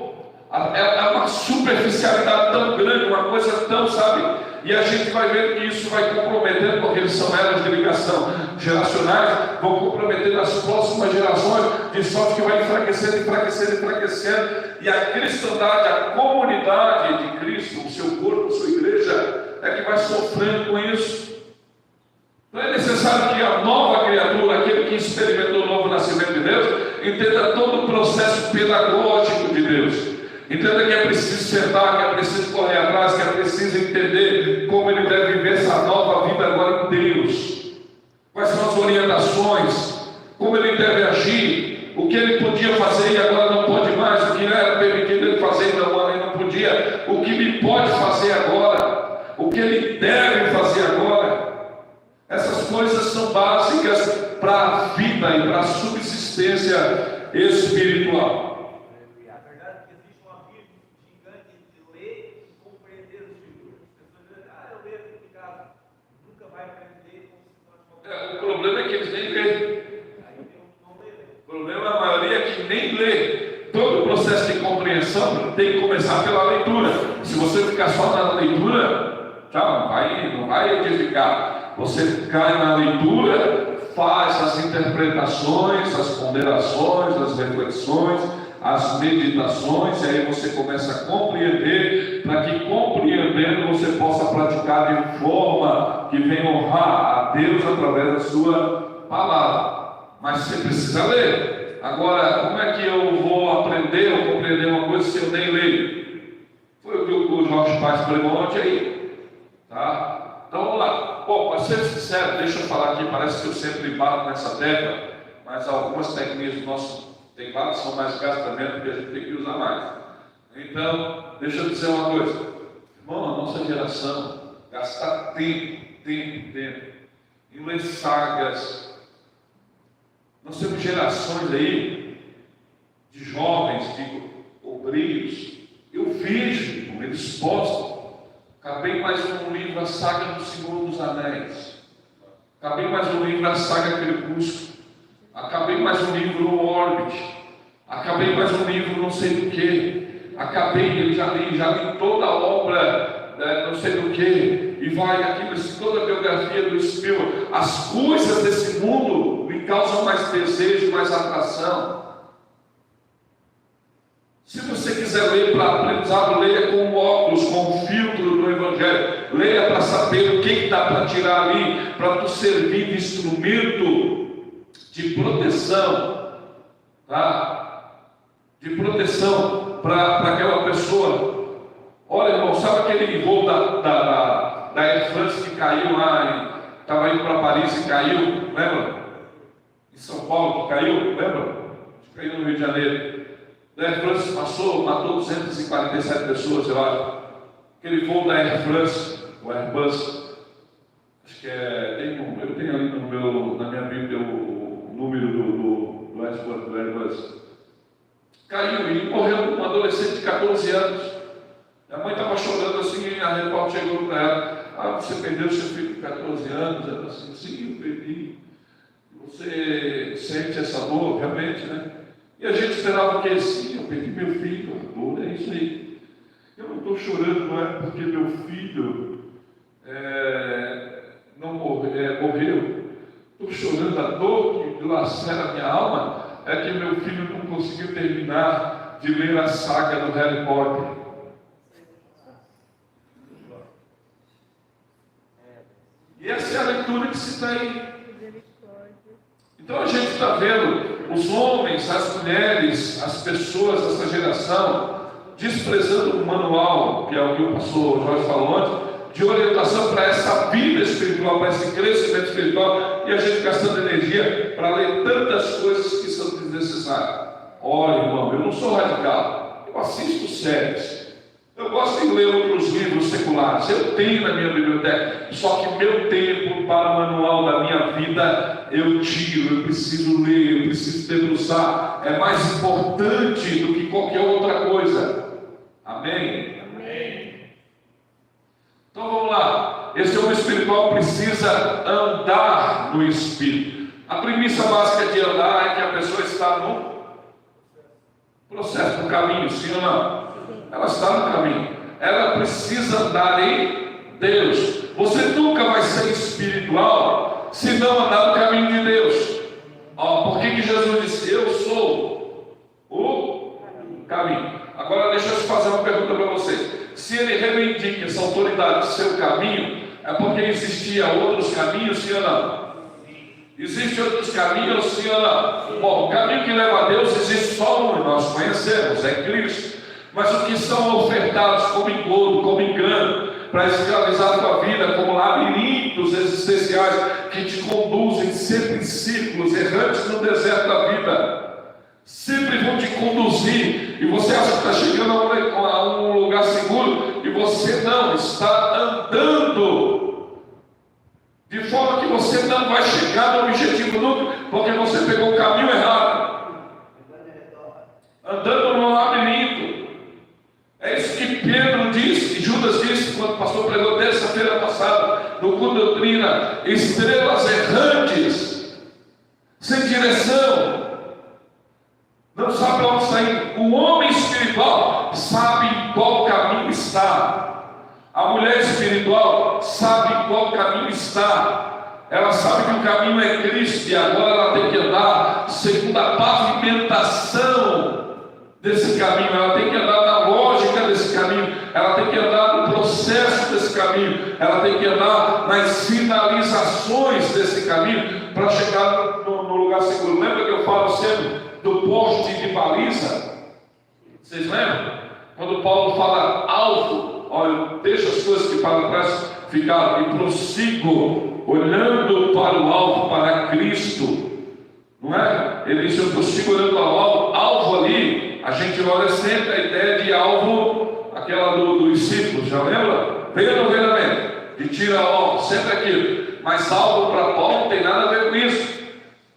S8: é uma superficialidade tão grande, uma coisa tão, sabe? E a gente vai ver que isso vai comprometendo, porque eles são eras de ligação geracionais, vão comprometendo as próximas gerações, de sorte que vai enfraquecendo. E a cristandade, a comunidade de Cristo, o seu corpo, a sua igreja, é que vai sofrendo com isso. Então é necessário que a nova criatura, aquele que experimentou o novo nascimento de Deus, entenda todo o processo pedagógico de Deus. Entenda que é preciso sentar, que é preciso correr atrás, que é preciso entender como ele deve viver essa nova vida agora em Deus. Quais são as orientações, como ele deve agir, o que ele podia fazer e agora não pode mais, o que era permitido ele fazer e não podia, o que ele pode fazer agora, o que ele deve fazer agora. Essas coisas são básicas para a vida e para a subsistência espiritual.
S5: A verdade é que existe um abismo gigante de ler e compreender os livros. As pessoas dizem, eu leio aqui em casa, nunca vai aprender como se transformar.
S8: O problema é que eles nem lêem. O problema, a maioria, é que nem lê. Todo o processo de compreensão tem que começar pela leitura. Se você ficar só na leitura, Tchau, não vai edificar. Você cai na leitura, faz as interpretações, as ponderações, as reflexões, as meditações, e aí você começa a compreender, para que compreendendo você possa praticar de forma que venha honrar a Deus através da sua palavra. Mas você precisa ler. Agora, como é que eu vou aprender ou compreender uma coisa se eu nem leio? Foi o que o Jorge Paz pregou ontem aí. Tá? Então vamos lá. Bom, para ser sincero, deixa eu falar aqui, parece que eu sempre bato nessa tecla, mas algumas técnicas do nosso teclado são mais gastas mesmo, porque a gente tem que usar mais. Então, deixa eu dizer uma coisa. Irmão, a nossa geração gastar tempo em ler sagas. Nós temos gerações aí de jovens, de obreiros. Eu vejo, eles postam. Acabei mais um livro, a saga do Senhor dos Anéis. Acabei mais um livro, a saga Crepúsculo. Acabei mais um livro, o Orbit. Acabei mais um livro, não sei do que. Acabei, já li toda a obra, não sei do que. E vai aqui, toda a biografia do Spielberg. As coisas desse mundo me causam mais desejo, mais atração. Se você quiser ler para aprendizado, leia com óculos, com o filtro do Evangelho. Leia para saber o que dá para tirar ali, para tu servir de instrumento de proteção, tá? De proteção para aquela pessoa. Olha, irmão, sabe aquele voo da Air France que caiu lá, estava indo para Paris e caiu, lembra? Em São Paulo que caiu, lembra? Caiu no Rio de Janeiro. Da Air France passou, matou 247 pessoas, eu acho. Aquele voo da Air France, o Airbus, acho que eu tenho ali na minha Bíblia o número do Airbus. Caiu e morreu um adolescente de 14 anos. Minha mãe estava chorando assim, e a repórter chegou para ela: ah, você perdeu seu filho de 14 anos? Ela assim: sim, eu perdi. Você sente essa dor, realmente, né? E a gente esperava que sim, eu perdi meu filho, a dor é isso aí. Eu não estou chorando, não é porque meu filho não morreu. Estou chorando, a dor que dilacera a minha alma é que meu filho não conseguiu terminar de ler a saga do Harry Potter. E essa é a leitura que se tem. Então a gente está vendo os homens, as mulheres, as pessoas dessa geração desprezando o manual, que é o que o pastor Jorge falou antes, de orientação para essa vida espiritual, para esse crescimento espiritual, e a gente gastando energia para ler tantas coisas que são desnecessárias. Olha, irmão, eu não sou radical, eu assisto séries. Eu gosto de ler outros livros seculares, eu tenho na minha biblioteca, só que meu tempo para o manual da minha vida eu tiro, eu preciso ler, eu preciso debruçar, é mais importante do que qualquer outra coisa. Amém? Amém. Então vamos lá, esse homem espiritual precisa andar no Espírito. A premissa básica de andar é que a pessoa está no processo, no caminho, sim ou não? Ela está no caminho, ela precisa andar em Deus. Você nunca vai ser espiritual se não andar no caminho de Deus. Por que Jesus disse: eu sou o caminho? Agora deixa eu fazer uma pergunta para vocês. Se ele reivindica essa autoridade do seu caminho, é porque existiam outros caminhos, sim ou não? Existem outros caminhos, sim ou não? Bom, o caminho que leva a Deus existe só um, e nós conhecemos, é Cristo. Mas o que são ofertados como engodo, como engano, para escravizar a tua vida, como labirintos existenciais que te conduzem sempre em círculos errantes no deserto da vida, sempre vão te conduzir, e você acha que está chegando a um lugar seguro, e você não está andando, de forma que você não vai chegar no objetivo nunca, porque você pegou o caminho errado, andando no labirinto. É isso que Pedro disse, e Judas disse, quando o pastor pregou terça-feira passada, no culto de doutrina: estrelas errantes, sem direção, não sabe onde sair. O homem espiritual sabe em qual caminho está. A mulher espiritual espiritual sabe qual caminho está. Ela sabe que o caminho é Cristo e agora ela tem que andar segundo a pavimentação desse caminho. Ela tem que andar na lógica desse caminho. Ela tem que andar no processo desse caminho. Ela tem que andar nas finalizações desse caminho para chegar no lugar seguro. Lembra que eu falo sempre do poste de baliza? Vocês lembram? Quando Paulo fala alvo, olha, deixa as coisas que para trás ficaram e prossigo, olhando para o alvo, para Cristo, não é? Ele diz: eu prossigo olhando para o alvo. Alvo ali, a gente olha sempre a ideia de alvo, aquela do discípulo, já lembra? Veio no verdadeiro, de tira alvo, sempre aquilo. Mas alvo para Paulo não tem nada a ver com isso.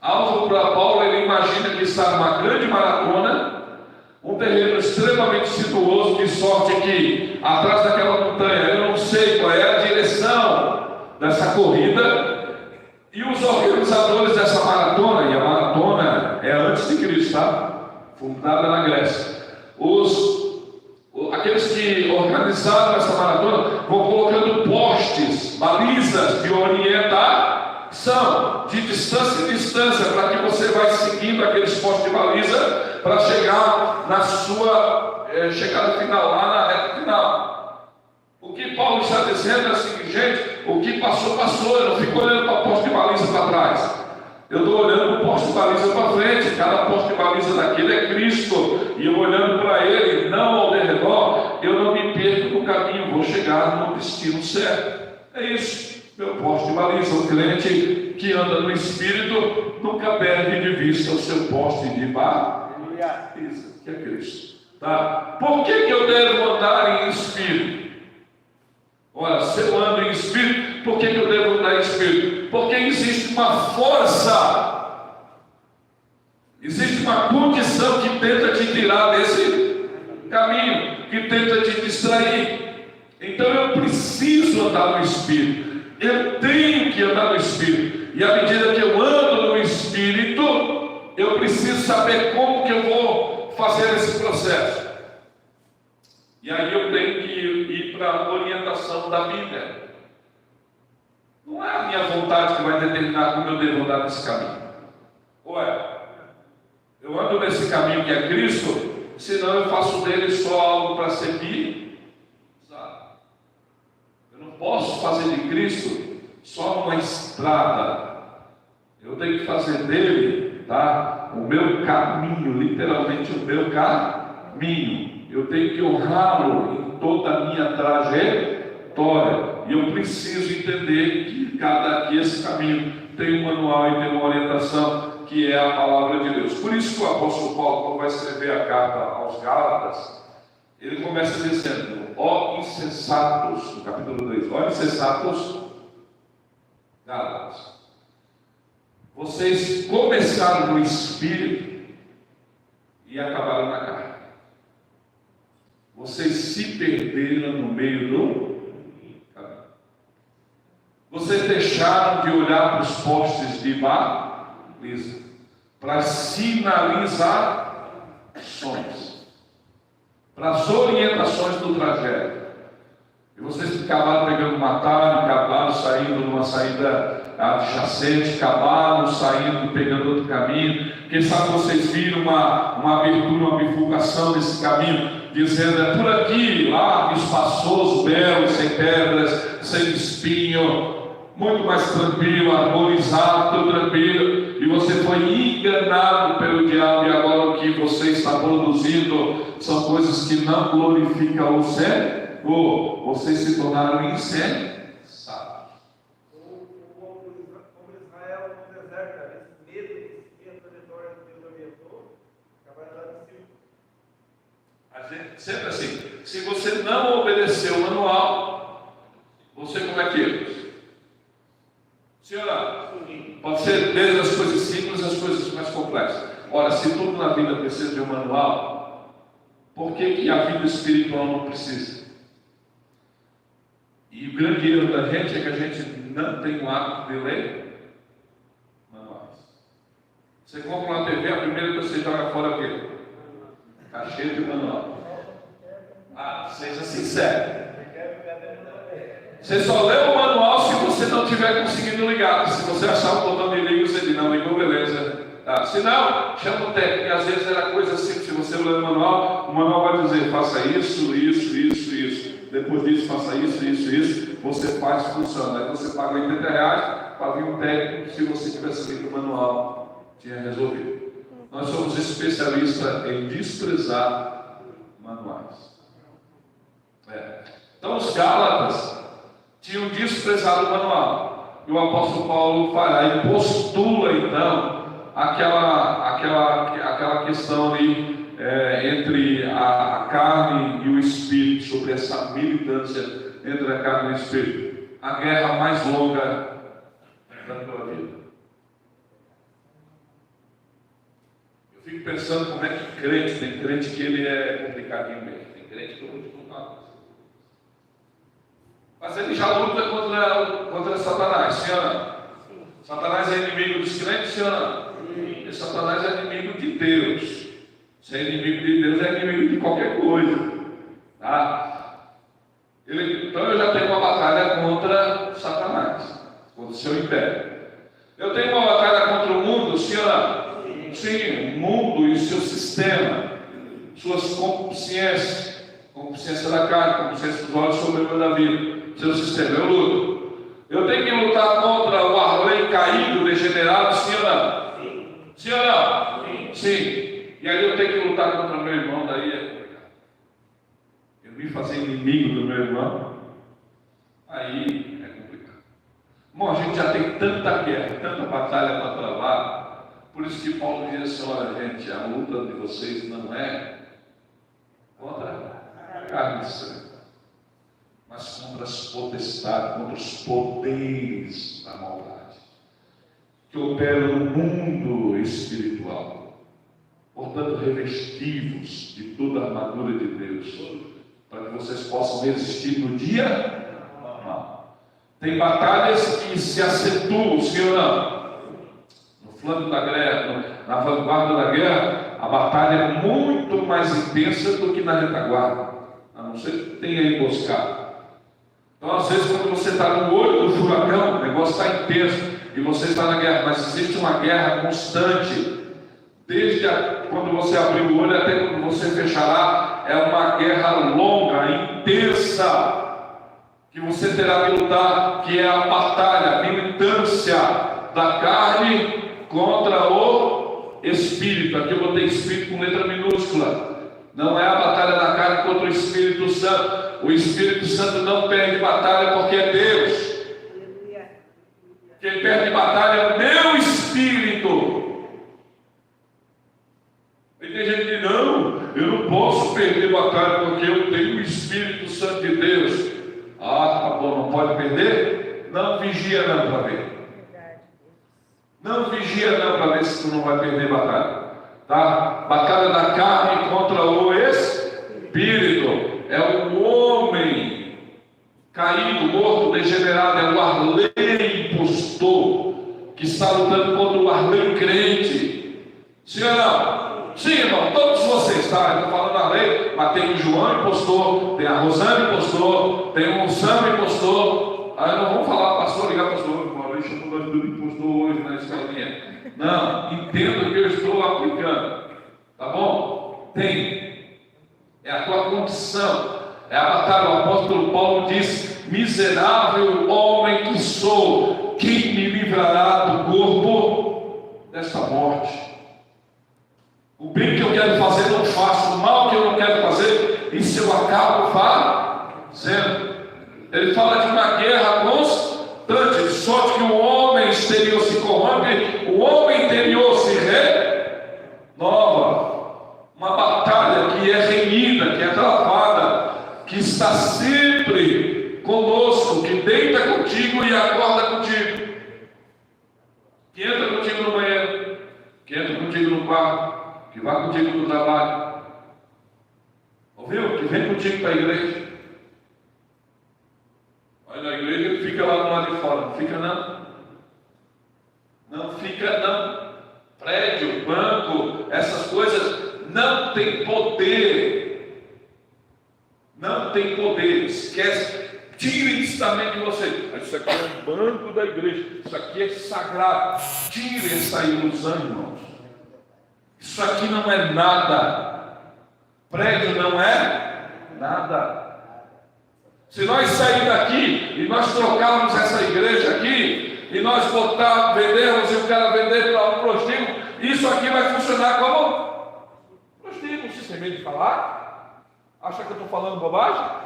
S8: Alvo para Paulo, ele imagina que está numa grande maratona, um terreno extremamente sinuoso, de sorte que atrás daquela montanha, eu não sei qual é a direção dessa corrida, e os organizadores dessa maratona, e a maratona é antes de Cristo, tá? Fundada na Grécia. Aqueles que organizaram essa maratona vão colocando postes, balizas de orientação, de distância em distância, para que você vai seguindo aqueles postes de baliza para chegar na sua chegada final, lá na reta final. O que Paulo está dizendo é o seguinte: gente, o que passou, passou. Eu não fico olhando para o poste de baliza para trás. Eu estou olhando para o poste de baliza para frente. Cada poste de baliza daquele é Cristo. E eu olhando para ele, não ao derredor, eu não me perco no caminho, vou chegar no destino certo. É isso. Meu poste de baliza. O crente que anda no Espírito nunca perde de vista o seu poste de baliza, que é Cristo. Tá? Por que eu devo andar em Espírito? Olha, se eu ando em Espírito, por que eu devo andar em Espírito? Porque existe uma força, existe uma condição que tenta te tirar desse caminho, que tenta te distrair. Então eu preciso andar no Espírito. Eu tenho que andar no Espírito. E à medida que eu ando no Espírito, eu preciso saber como que eu vou fazer esse processo. E aí eu tenho que ir para a orientação da Bíblia. Não é a minha vontade que vai determinar como eu devo andar nesse caminho. Ou é? Eu ando nesse caminho que é Cristo, senão eu faço dele só algo para seguir. Eu não posso fazer de Cristo só uma estrada. Eu tenho que fazer dele, tá, o meu caminho, literalmente o meu caminho. Eu tenho que honrá-lo em toda a minha trajetória. E eu preciso entender que esse caminho tem um manual e tem uma orientação, que é a palavra de Deus. Por isso que o apóstolo Paulo, quando vai escrever a carta aos Gálatas, ele começa dizendo: ó insensatos, no capítulo 2, ó insensatos Gálatas, vocês começaram no Espírito e acabaram na carne. Vocês se perderam no meio do caminho. Vocês deixaram de olhar para os postes de baliza, para as sinalizações, para as orientações do trajeto. E vocês acabaram pegando um atalho, acabaram saindo numa saída adjacente, acabaram saindo, pegando outro caminho. Quem sabe vocês viram uma abertura, uma bifurcação desse caminho, dizendo: é por aqui, largo, espaçoso, belo, sem pedras, sem espinho, muito mais tranquilo, harmonizado, tudo tranquilo. E você foi enganado pelo diabo, e agora o que você está produzindo são coisas que não glorificam o Senhor. Vocês se tornaram insensatos.
S3: Como Israel no deserto, esse medo de seguir a trajetória que Deus orientou, acabaram lá em cima.
S8: Sempre assim, se você não obedecer o manual, você comete erros. Senhora, pode ser desde as coisas simples às coisas mais complexas. Ora, se tudo na vida precisa de um manual, por que a vida espiritual não precisa? E o grande erro da gente é que a gente não tem o hábito de ler manuais. Você compra uma TV, a primeira que você joga fora é o quê? Está cheio de manual. Seja sincero. Você só lê o manual se você não estiver conseguindo ligar. Se você achar o botão de liga, você diz, não, ligou, beleza. Se não, chama o técnico. E às vezes era coisa assim, se você ler o manual vai dizer, faça isso, isso, isso, isso. Depois disso, faça isso, isso, isso. Você faz, funciona. Aí você paga R$80 para vir um técnico, se você tivesse lido o manual, tinha resolvido. Nós somos especialistas em desprezar manuais. Então os Gálatas tinham desprezado o manual. E o apóstolo Paulo vai lá e postula então aquela questão ali entre a carne e o espírito, sobre essa militância entre a carne e o espírito. A guerra mais longa da tua vida. Eu fico pensando como é que crente, tem crente que ele é complicadinho mesmo, tem crente que eu vou te contar uma coisa. Mas ele já luta contra Satanás, sim ou não? Satanás é inimigo dos crentes, sim ou não? E Satanás é inimigo de Deus. Se é inimigo de Deus, é inimigo de qualquer coisa. Tá? Então eu já tenho uma batalha contra Satanás, contra o seu império. Eu tenho uma batalha contra o mundo, sim ou não? Sim, o mundo e o seu sistema, suas concupiscências, concupiscência da carne, concupiscência dos olhos, soberba da vida, seu sistema, eu luto. Eu tenho que lutar contra o Arley caído, degenerado, sim ou não? Sim ou não? Sim. E aí eu tenho que lutar contra meu irmão, daí é complicado. Eu me fazer inimigo do meu irmão, aí é complicado. Bom, a gente já tem tanta guerra, tanta batalha para travar. Por isso que Paulo diz assim, olha gente, a luta de vocês não é contra a carne e sangue, mas contra as potestades, contra os poderes da maldade, que operam no mundo espiritual. Portanto, revestivos de toda a armadura de Deus, para que vocês possam resistir no dia mal. Tem batalhas que se acentuam, sim ou não? No flanco da guerra, na vanguarda da guerra, a batalha é muito mais intensa do que na retaguarda, a não ser que tenha emboscado. Então, às vezes, quando você está no olho do furacão, o negócio está intenso e você está na guerra, mas existe uma guerra constante. Desde quando você abrir o olho até quando você fechará, é uma guerra longa, intensa, que você terá que lutar, que é a batalha, a militância da carne contra o Espírito. Aqui eu botei Espírito com letra minúscula. Não é a batalha da carne contra o Espírito Santo. O Espírito Santo não perde batalha porque é Deus. Quem perde batalha é o meu Espírito. E tem gente que diz, não, eu não posso perder batalha porque eu tenho o Espírito Santo de Deus. Ah, tá bom, não pode perder? Não vigia não para ver. Não vigia não para ver se tu não vai perder batalha. Tá? Batalha da carne contra o Espírito. É o homem caído, morto, degenerado, é o Arley impostor que está lutando contra o Arley crente. Sim ou não? Sim, irmão, todos vocês, tá? Estou falando da lei, mas tem o João impostor, tem a Rosana impostor, tem o Sam impostor. Aí não vamos falar, pastor, ligar pastor, o Maurício chamou nós tudo impostor hoje na escolinha. Não, entenda o que eu estou aplicando, tá bom? Tem, é a tua condição, é a batalha. O apóstolo Paulo diz, miserável homem que sou, quem me livrará do corpo desta morte? O bem que eu quero fazer não faço, o mal que eu não quero fazer, isso eu acabo fazendo. Ele fala de uma guerra constante, de sorte que o homem exterior se corrompe, o homem interior se renova. Uma batalha que é renhida, que é travada, que está sempre conosco, que deita contigo e acorda contigo, que entra contigo no banheiro, que entra contigo no quarto, que vai contigo no trabalho, ouviu? Que vem contigo para a igreja. Vai na igreja e fica lá no lado de fora, não fica não? Não fica não. Prédio, banco, essas coisas não tem poder. Não tem poder. Esquece. Tirem isso também de vocês. Isso aqui é um banco da igreja. Isso aqui é sagrado. Tirem essa ilusão, irmãos. Isso aqui não é nada. Prédio não é nada. Se nós sairmos daqui e nós trocarmos essa igreja aqui, e nós vendermos e o cara vender para um prostíbulo, isso aqui vai funcionar como prostíbulo. Vocês têm medo de falar? Acha que eu estou falando bobagem?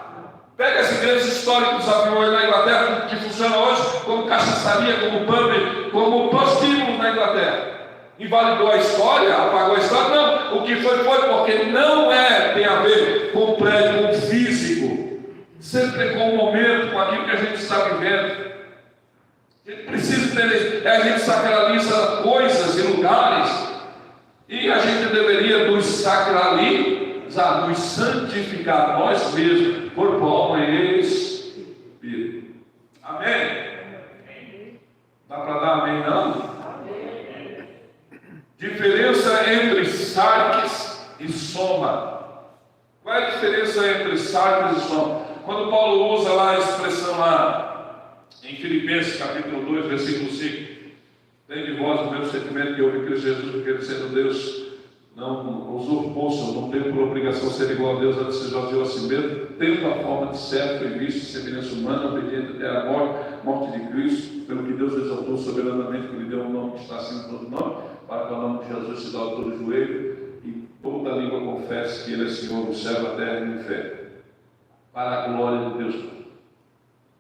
S8: Pega as igrejas históricas dos aviões na Inglaterra, que funcionam hoje como cachaçaria, como pub, como prostíbulo na Inglaterra. Invalidou a história, apagou a história? Não, o que foi porque não tem a ver com o prédio, com o físico, sempre com o momento, com aquilo que a gente está vivendo. A gente precisa entender, a gente sacraliza coisas e lugares, e a gente deveria nos sacralizar, nos santificar nós mesmos, corpo, alma e espírito. Amém? Dá para dar amém não? Diferença entre sarques e soma. Qual é a diferença entre sarques e soma? Quando Paulo usa lá a expressão lá em Filipenses capítulo 2, versículo 5, tem de vós o mesmo sentimento que houve em Cristo Jesus, porque ele sendo Deus não usurpou-se, não teve por obrigação ser igual a Deus, antes se esvaziou a si mesmo, tendo a forma de servo e visto semelhança humana, obediente até a morte de Cristo, pelo que Deus exaltou soberanamente, que lhe deu um nome que está acima de todo nome, para que o nome de Jesus se dá a todo joelho, e toda língua confesse que ele é Senhor do céu, da terra e do inferno, para a glória de Deus.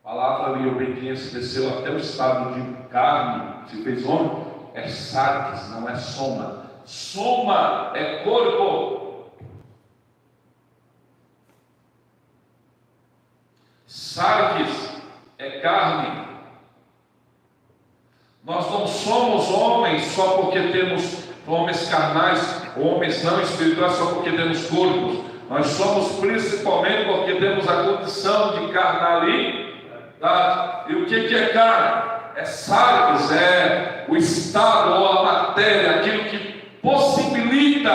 S8: A palavra e obediência desceu até o estado de carne, se fez homem, é sarques, não é soma. Soma é corpo. Sarques é carne. Nós não somos homens só porque temos homens carnais, homens não espirituais só porque temos corpos. Nós somos principalmente porque temos a condição de carnalidade. E o que é carne? É sarques, é o estado ou a matéria, aquilo que possibilita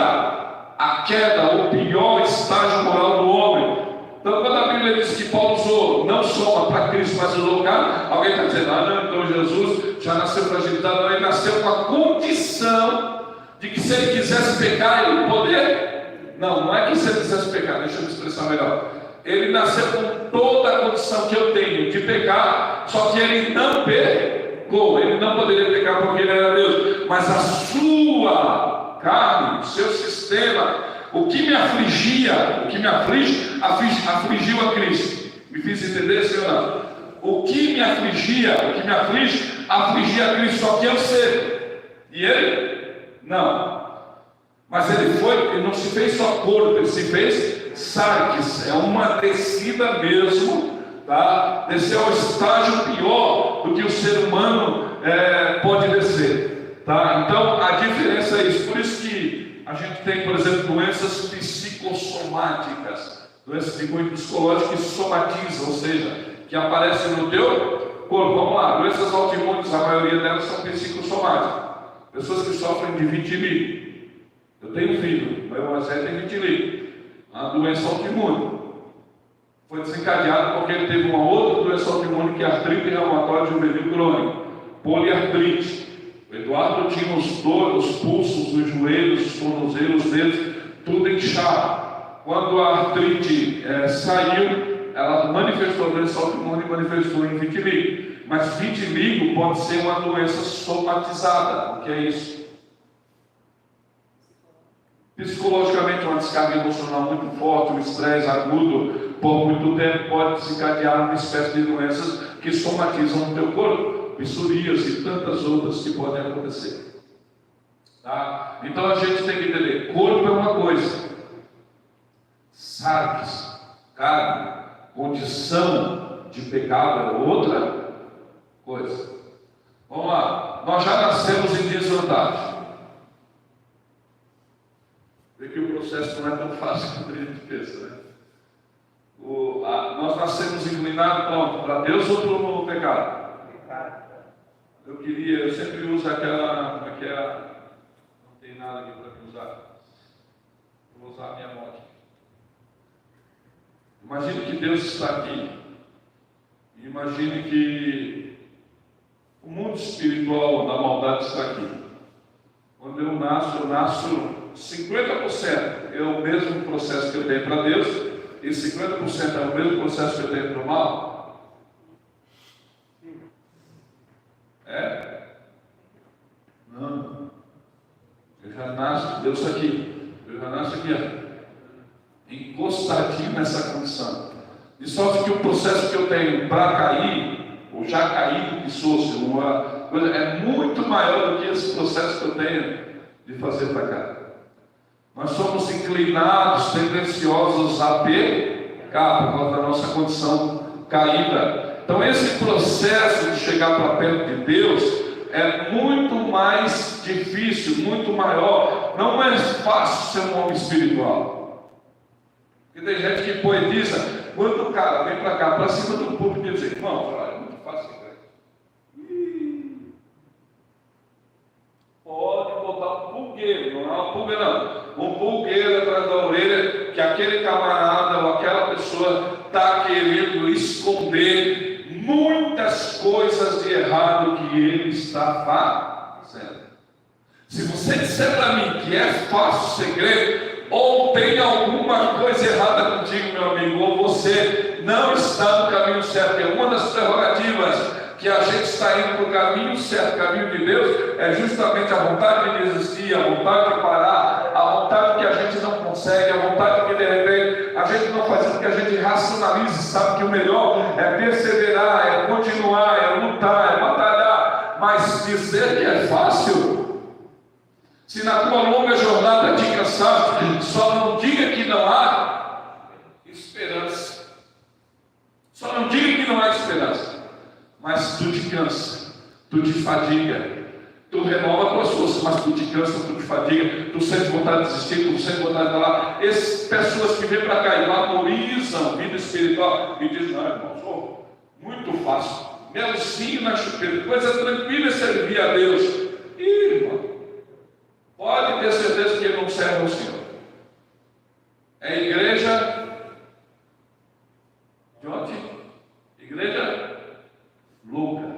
S8: a queda, o pior estágio moral do homem. Então, quando a Bíblia diz que Paulo usou, não soma para Cristo, mas usou carne, alguém está dizendo, não, então Jesus já nasceu fragilizado, não, ele nasceu com a condição de que se ele quisesse pecar, ele poder. Não é que se ele quisesse pecar, deixa eu me expressar melhor. Ele nasceu com toda a condição que eu tenho de pecar, só que ele não pecou, ele não poderia pecar porque ele era Deus, mas a sua carne, o seu sistema, o que me afligia, o que me aflige, afligiu a Cristo. Me fiz entender, Senhor? Não? O que me afligia, o que me aflige, afligia a Cristo, só que eu sei. E ele? Não. Mas ele não se fez só corpo, ele se fez sarques, é uma descida mesmo, tá? Descer ao estágio pior do que o ser humano pode descer, tá? Então a diferença é isso. Por isso que a gente tem, por exemplo, doenças psicossomáticas, doenças de cunho psicológico que somatizam, ou seja, que aparecem no teu corpo. Vamos lá, doenças autoimunes, a maioria delas são psicossomáticas. Pessoas que sofrem de vitiligo. Eu tenho um filho, meu José tem vitiligo, uma doença autoimune. Foi desencadeado porque ele teve uma outra doença autoimune, que é artrite reumatoide juvenil crônica, poliartrite. O Eduardo tinha os pulsos, os joelhos, os tornozelos, os dedos, tudo inchado. Quando a artrite saiu, ela manifestou a doença autoimune e manifestou em vitiligo. Mas vitiligo pode ser uma doença somatizada. O que é isso? Psicologicamente, uma descarga emocional muito forte, um estresse agudo por muito tempo pode desencadear uma espécie de doenças que somatizam no teu corpo, psoríase e tantas outras que podem acontecer. Tá? Então a gente tem que entender: corpo é uma coisa, sarques, carne, condição de pecado é outra coisa. Vamos lá, nós já nascemos em desvantagem. Vê que o processo não é tão fácil como a gente pensa, né? Nós nascemos inclinados para Deus ou para o pecado? Eu sempre uso aquela, não tem nada aqui para me usar. Vou usar a minha moto. Imagina que Deus está aqui Imagine que o mundo espiritual da maldade está aqui. Quando eu nasço 50% é o mesmo processo que eu tenho para Deus, e 50% é o mesmo processo que eu tenho para o mal. Não. Eu já nasço, Deus está aqui. Eu já nasço aqui, ó, encostadinho nessa condição. De sorte que o processo que eu tenho para cair, ou já caído que sou, uma coisa, é muito maior do que esse processo que eu tenho de fazer para cá. Nós somos inclinados, tendenciosos a pecar por causa da nossa condição caída. Então esse processo de chegar para perto de Deus é muito mais difícil, muito maior. Não é fácil ser um homem espiritual. Porque tem gente que poetiza. Quando o cara vem para cá, para cima do público, e diz: irmão, é muito fácil ser crente. Pode botar um pulgueiro, não é uma pulga não. Um pulgueiro atrás da orelha, que aquele camarada ou aquela pessoa está querendo esconder muitas coisas de errado que ele está fazendo. Se você disser para mim que é fácil ser crente, ou tem alguma coisa errada contigo, meu amigo, ou você não está no caminho certo. E uma das prerrogativas que a gente está indo para o caminho certo, o caminho de Deus, é justamente a vontade de desistir, a vontade de parar, a vontade que a gente não consegue, a vontade que de repente a gente não faz, porque a gente racionaliza, sabe que o melhor é perseverar, é continuar, é lutar, é batalhar. Mas dizer que é fácil, se na tua longa jornada te cansaste, só não diga que não há esperança. Só não diga que não há esperança. Mas tu te cansa, tu te fadiga, tu renova tuas forças, mas tu te cansa, tu te fadiga, tu sente vontade de desistir, tu sente vontade de falar. Essas pessoas que vêm para cá e valorizam vida espiritual e dizem: não, irmão, sou muito fácil, melzinho na chupeira, coisa tranquila é servir a Deus. Ih, irmão, pode ter certeza que ele não serve ao Senhor. É igreja de onde? Igreja louca.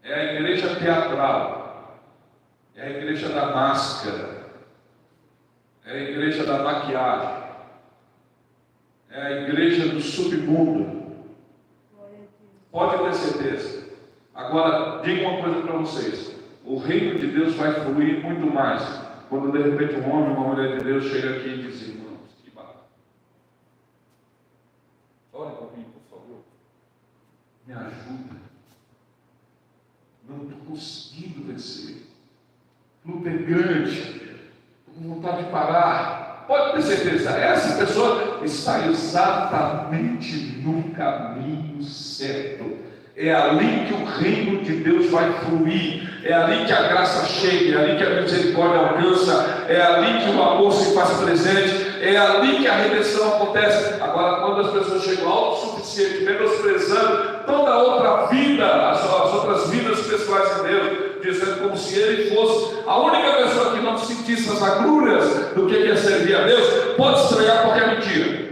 S8: É a igreja teatral. É a igreja da máscara. É a igreja da maquiagem. É a igreja do submundo. Pode ter certeza. Agora, digo uma coisa para vocês: o reino de Deus vai fluir muito mais quando de repente um homem ou uma mulher de Deus chega aqui e diz: irmãos, que bacana, ore comigo, por favor, me ajuda, não estou conseguindo vencer, luta é grande, estou com vontade de parar. Pode ter certeza, essa pessoa está exatamente no caminho certo. É ali que o reino de Deus vai fluir, é ali que a graça chega, é ali que a misericórdia alcança, é ali que o amor se faz presente, é ali que a redenção acontece. Agora, quando as pessoas chegam autossuficientes, menosprezando toda a outra vida, as outras vidas pessoais de Deus, dizendo como se ele fosse a única pessoa que não sentisse as agruras do que é servir a Deus, pode estranhar qualquer mentira.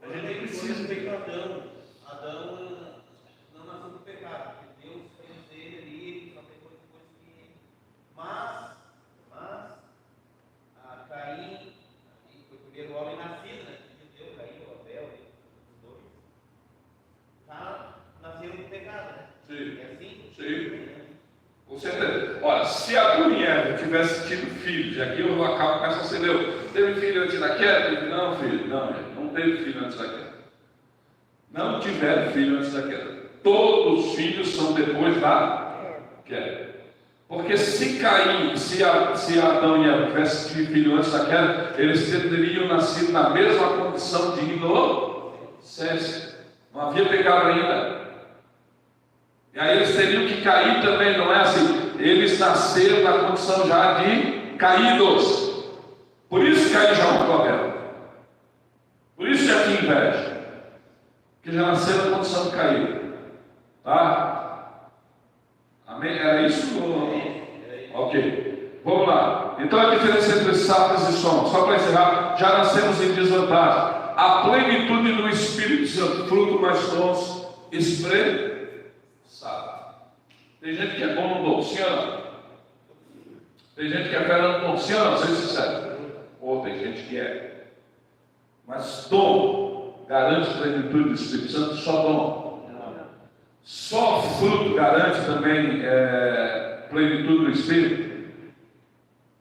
S5: A gente precisa ver que Adão não nasceu do pecado, porque Deus fez ele ali, só tem coisas que. Mas a Caim, foi o primeiro homem nascido, né? De Deus, Caim, o Abel, os dois, nasceram do pecado, né?
S8: Sim.
S5: É assim?
S8: Sim. Com certeza. Olha, se Adão e Eva tivessem tido filhos, e aqui eu acabo com essa celeuma. Teve filho antes da queda? Não, filho, não teve filho antes da queda. Não tiveram filho antes da queda. Todos os filhos são depois da queda. Porque se Caim, se Adão e Eva tivessem tido filho antes da queda, eles teriam nascido na mesma condição de inocência. Não havia pecado ainda. E aí eles teriam que cair também, não é assim? Eles nasceram na condição já de caídos. Por isso Caim já matou Abel. Por isso já tinha inveja. que já nasceram na condição de cair. Tá? Amém? Era isso? Ok. Vamos lá. Então a diferença entre sapos e somos, só para encerrar, já nascemos em desvantagem. A plenitude do Espírito Santo, fruto mais dons expressado. Tem gente que é bom no dom, sim ou não? Tem gente que é fera no dom, sim ou não? Seja sincero. Ou tem gente que é. Mas dom garante plenitude do Espírito Santo, só dom. Só fruto garante também plenitude do Espírito.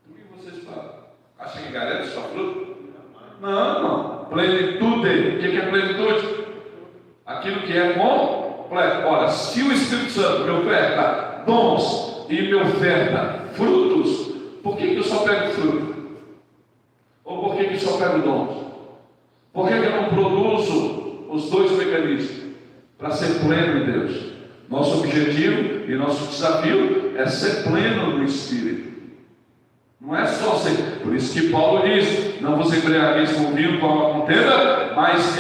S8: O que vocês falam? Acham que garante só fruto? Não. Plenitude. O que é plenitude? Aquilo que é completo. Ora, se o Espírito Santo me oferta dons e me oferta frutos, por que eu só pego fruto? Ou por que eu só pego dons? Por que eu não produzo os dois mecanismos? Para ser pleno em Deus. Nosso objetivo e nosso desafio é ser pleno no Espírito. Não é só ser. Por isso que Paulo diz: não vos embriagueis com vinho, com a contenda, mas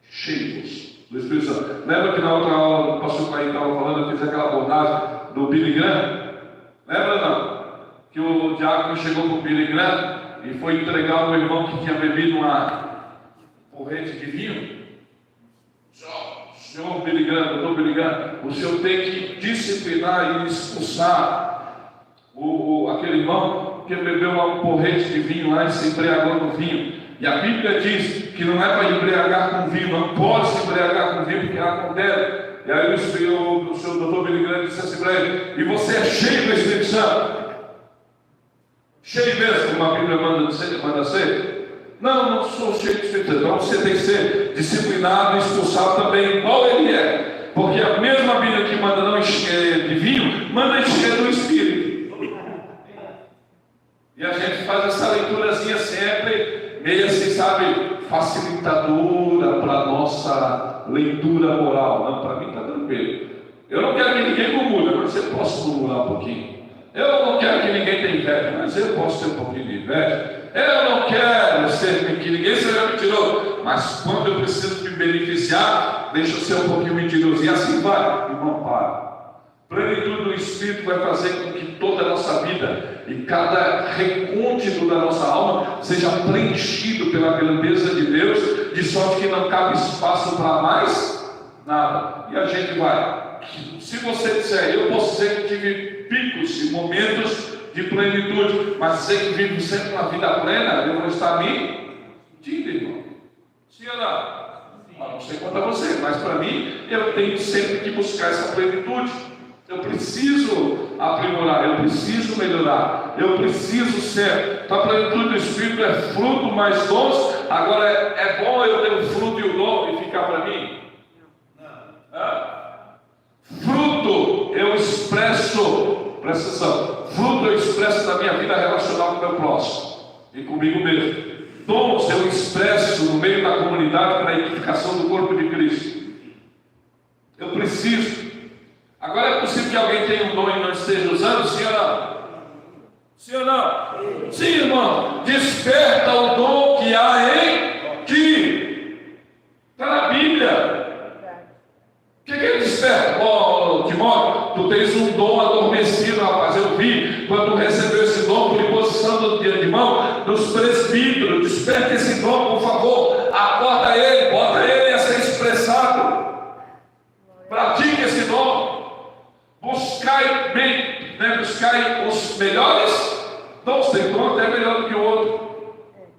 S8: enchei-vos do Espírito Santo. Lembra que na outra aula o pastor Caio estava falando, eu fiz aquela abordagem do Billy Graham? Lembra não? Que o diácono chegou para o Billy Graham e foi entregar ao irmão que tinha bebido uma porrete de vinho. Senhor Billy Graham, doutor Billy Graham, o senhor tem que disciplinar e expulsar aquele irmão que bebeu um porrete de vinho lá e se embriagou no vinho. E a Bíblia diz que não é para embriagar com vinho, não pode se embriagar com vinho, porque ela condena. E aí o senhor doutor Billy Graham disse assim para ele: e você é cheio do Espírito Santo? Cheio mesmo, como a Bíblia manda ser? Não sou cheio do Espírito Santo. Então você tem que ser disciplinado e expulsado também, igual ele é. Porque a mesma Bíblia que manda não encher de vinho, manda encher do Espírito. E a gente faz essa leiturazinha sempre, meio assim, sabe, facilitadora para a nossa leitura moral. Não, para mim está tranquilo. Eu não quero que ninguém murmure, mas eu posso murmurar um pouquinho. Eu não quero que ninguém tenha inveja, mas eu posso ter um pouquinho de inveja. Eu não quero que ninguém seja mentiroso, mas quando eu preciso me beneficiar, deixa eu ser um pouquinho mentiroso. E assim vai, irmão, para. Plenitude do Espírito vai fazer com que toda a nossa vida e cada recôndito da nossa alma seja preenchido pela grandeza de Deus, de sorte que não cabe espaço para mais nada. E a gente vai. Se você disser, eu posso dizer que tive picos e momentos de plenitude, mas dizer que vivo sempre uma vida plena, eu vou estar mentindo, irmão. Sim ou não? Não sei quanto a você, mas para mim, eu tenho sempre que buscar essa plenitude. Eu preciso aprimorar, eu preciso melhorar, eu preciso ser. Então a plenitude do Espírito é fruto mais dons. Agora é bom eu ter o fruto e o dom e ficar para mim? Fruto eu expresso, presta atenção, fruto eu expresso na minha vida relacional com o meu próximo e comigo mesmo. Dons eu expresso no meio da comunidade para a edificação do corpo de Cristo. Eu preciso. Agora é possível que alguém tenha um dom e não esteja usando? Sim ou não? Sim ou não? Sim, irmão. Desperta o dom que há em ti. Está na Bíblia. O que ele desperta? Timóteo, tu tens um dom adormecido, rapaz. Eu vi quando tu recebeu esse dom por imposição do dia de mão dos presbíteros. Desperta esse dom, por favor. Acorda ele, bota ele a ser expressado. Pratique esse dom. Buscai bem, né? Buscai os melhores dons. Tem dom até melhor do que o outro.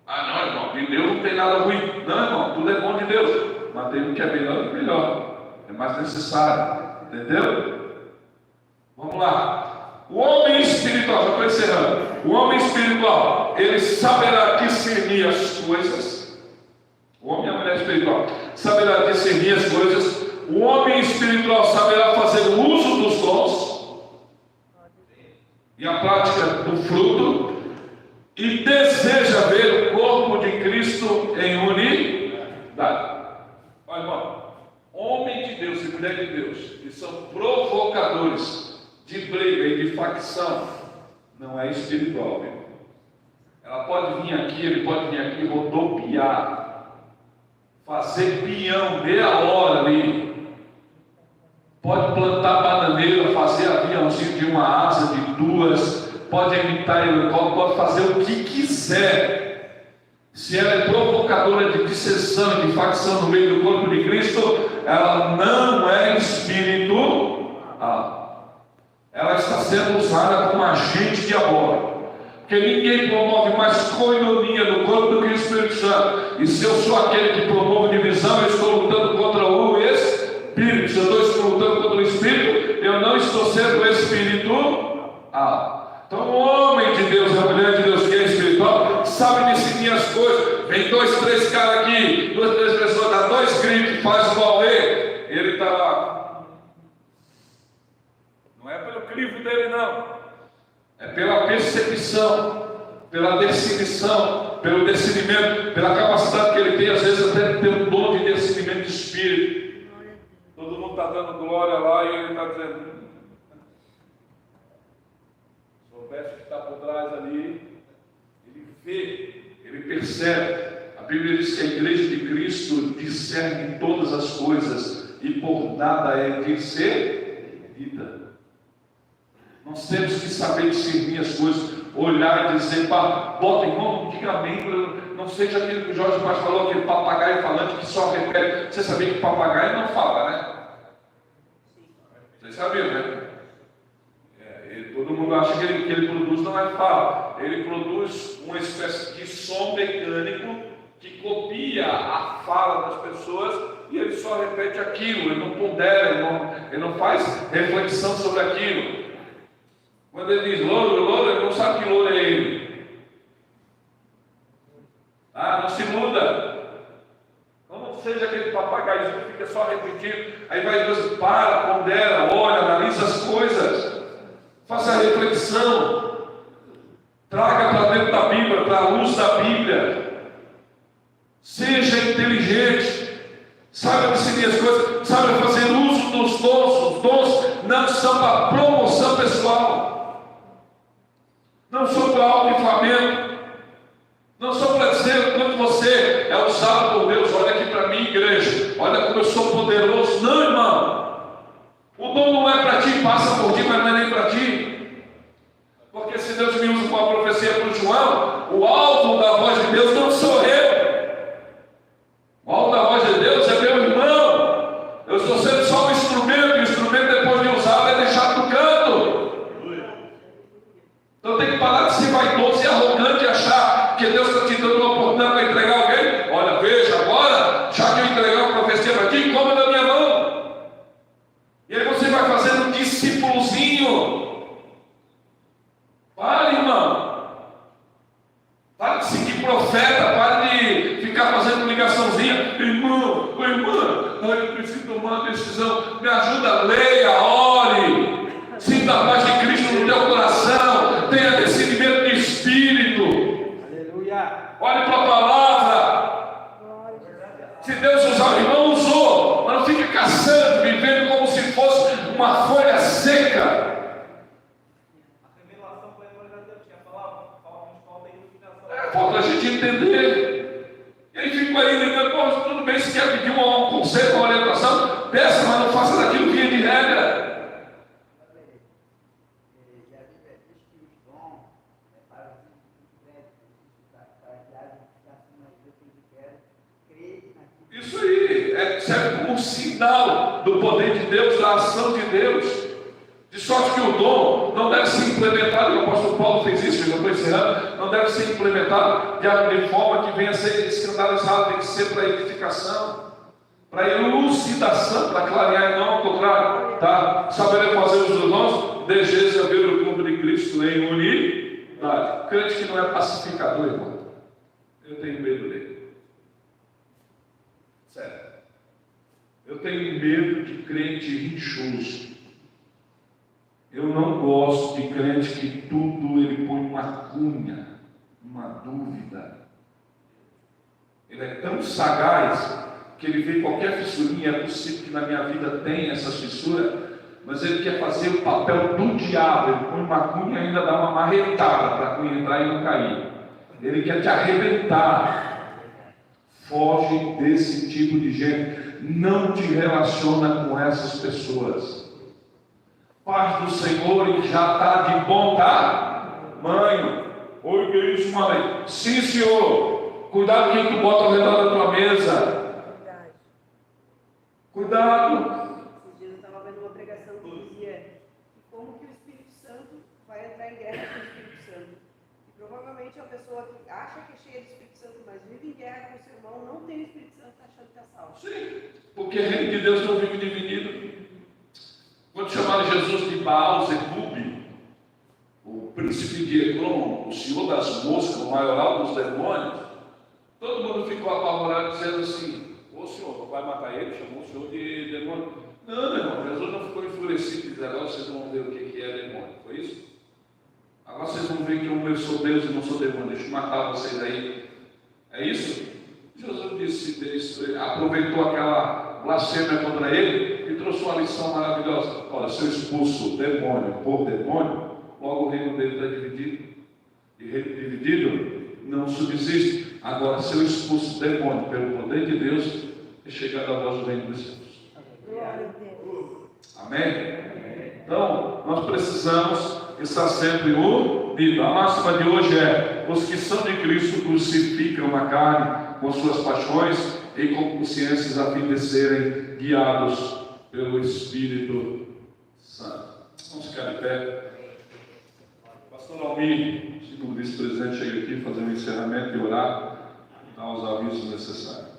S8: Não, irmão, de Deus não tem nada ruim. Não, irmão, tudo é bom de Deus. Mas tem um que é melhor do que melhor. É mais necessário. Entendeu? Vamos lá. O homem espiritual, já estou encerrando. O homem espiritual, ele saberá discernir as coisas. O homem e a mulher espiritual saberá discernir as coisas. O homem espiritual saberá fazer o uso dos dons e a prática do fruto, e deseja ver o corpo de Cristo em unidade. Olha, irmão, homem de Deus e mulher de Deus que são provocadores de briga e de facção, não é espiritual, meu irmão. Ela pode vir aqui, ele pode vir aqui rodopiar, fazer pinhão meia hora ali. Pode plantar bananeira, fazer aviãozinho de uma asa, de duas, pode imitar helicóptero, pode fazer o que quiser. Se ela é provocadora de dissensão e de facção no meio do corpo de Cristo, ela não é espiritual. Ela está sendo usada como agente diabólico. Porque ninguém promove mais coinonia no corpo do que o Espírito Santo. E se eu sou aquele que promove divisão, eu estou lutando contra o Espírito. Se eu estou lutando contra o Espírito, eu não estou sendo espiritual. Então o homem de Deus, a mulher de Deus que é espiritual, sabe discernir as coisas. Vem 2, 3 caras aqui, 2, 3 pessoas, dá 2 gritos, faz o Aue, ele está lá. Não é pelo crivo dele, não. É pela percepção, pela definição, pelo discernimento, pela capacidade que ele tem, às vezes até de ter um dom de discernimento de espírito. Todo mundo está dando glória lá e ele está dizendo: soubesse o que está por trás ali. Ele vê, ele percebe. A Bíblia diz que a igreja de Cristo discerne todas as coisas e por nada é discernida. Nós temos que saber discernir as coisas, olhar e dizer: bota irmão, não diga amém, não seja aquilo que o Jorge Paz falou, aquele papagaio falante que só repete. Você sabia que papagaio não fala, né? Vocês sabiam, né? Todo mundo acha que ele produz, não é fala. Ele produz uma espécie de som mecânico que copia a fala das pessoas e ele só repete aquilo, ele não pondera, ele não faz reflexão sobre aquilo. Quando ele diz louro, ele não sabe que louro é ele. Não se muda. Não seja aquele papagaio que fica só repetindo. Aí vai Deus, para, pondera, olha, analisa as coisas. Faça a reflexão. Traga para dentro da Bíblia, para a luz da Bíblia. Seja inteligente. Saiba discernir as coisas. Saiba fazer uso dos dons. Os dons não são para promoção pessoal. Não são para autoinflamento. Não são para dizer quando você é usado por Deus. Olha aqui para mim, igreja. Olha como eu sou poderoso. Não, irmão. O dom não é para ti, passa por ti, mas não é nem para ti. Porque se Deus me usa com a profecia para o João, o alvo da voz de Deus não sou eu. O alvo da voz de Deus é meu irmão. Eu estou sendo só um instrumento, e o instrumento depois de usado é deixado no canto. Então tem que parar de ser vaidoso e arrogante e achar que Deus está te dando uma oportunidade para entregar alguém. Olha, veja, agora, já que eu entreguei uma profecia para ti, come da minha mão. E aí você vai fazendo um discípulozinho. Pare, irmão. Pare de seguir profeta, pare de ficar fazendo ligaçãozinha. Irmão, eu preciso tomar uma decisão. Me ajuda, leia, ore. Sinta a paz de Cristo no teu coração. Tenha discernimento de espírito.
S3: Aleluia.
S8: Olhe para a palavra. Se Deus usar o irmão, usou. Mas não fique caçando, vivendo como se fosse uma folha seca.
S3: A revelação foi a Deus tinha falado. Falta iluminação.
S8: Falta a gente entender. E aí fica aí ligando: tudo bem, se quer pedir um conselho, uma orientação, peça, mas não faça daquilo via de regra.
S4: E a Bíblia diz que os dons para os créditos, para que haja edificação na igreja, que quer crer naquilo.
S8: Isso aí serve como um sinal do poder de Deus, da ação de Deus. De sorte que o dom não deve ser implementado, o apóstolo Paulo fez isso, eu estou encerrando, não deve ser implementado de forma que venha a ser escandalizado, tem que ser para edificação, para elucidação, para clarear e não ao contrário, tá? Saber fazer uso dos dons, deseja ver o corpo de Cristo em unidade. Crente que não é pacificador, irmão, eu tenho medo dele. Sério. Eu tenho medo de crente rinchoso. Eu não gosto de crente que tudo ele põe uma cunha, uma dúvida. Ele é tão sagaz que ele vê qualquer fissurinha. É possível que na minha vida tenha essa fissura, mas ele quer fazer o papel do diabo. Ele põe uma cunha e ainda dá uma marretada para a cunha entrar e não cair. Ele quer te arrebentar. Foge desse tipo de gente. Não te relaciona com essas pessoas. Paz do Senhor e já está de bom tamanho. Oi, que é isso, mãe? Sim, senhor. Cuidado quem tu bota ao redor da tua mesa.
S7: Verdade.
S8: Cuidado.
S7: Esses dias eu estava vendo uma pregação que dizia que como que o Espírito Santo vai entrar em guerra com o Espírito Santo. E provavelmente a pessoa que acha que é cheia de Espírito Santo, mas vive em guerra com o seu irmão, não tem o Espírito Santo, está achando que está salvo.
S8: Sim, porque o reino de Deus não vive dividido. Quando chamaram Jesus de Baal Zebub, o príncipe de Eglon, o senhor das moscas, o maioral dos demônios, todo mundo ficou apavorado dizendo assim: ô senhor, vai matar ele? Chamou o senhor de demônio. Não, meu irmão, Jesus não ficou enfurecido e disse: agora vocês vão ver o que é demônio. Foi isso? Agora vocês vão ver que eu sou Deus e não sou demônio, deixa eu matar vocês aí. É isso? Jesus disse, aproveitou aquela blasfêmia contra ele e trouxe uma lição maravilhosa. Olha, se eu expulso demônio por demônio, logo o reino dele está dividido. E reino dividido não subsiste. Agora, se eu expulso demônio pelo poder de Deus, é chegada a voz do reino dos céus.
S7: Glória a Deus.
S8: Amém? Então, nós precisamos estar sempre unidos. A máxima de hoje é: os que são de Cristo crucificam a carne com suas paixões e com consciências a fim de serem guiados pelo Espírito Santo. Vamos ficar de pé. Pastor Almir, segundo vice-presidente, chega aqui fazer um encerramento e orar, dar os avisos necessários.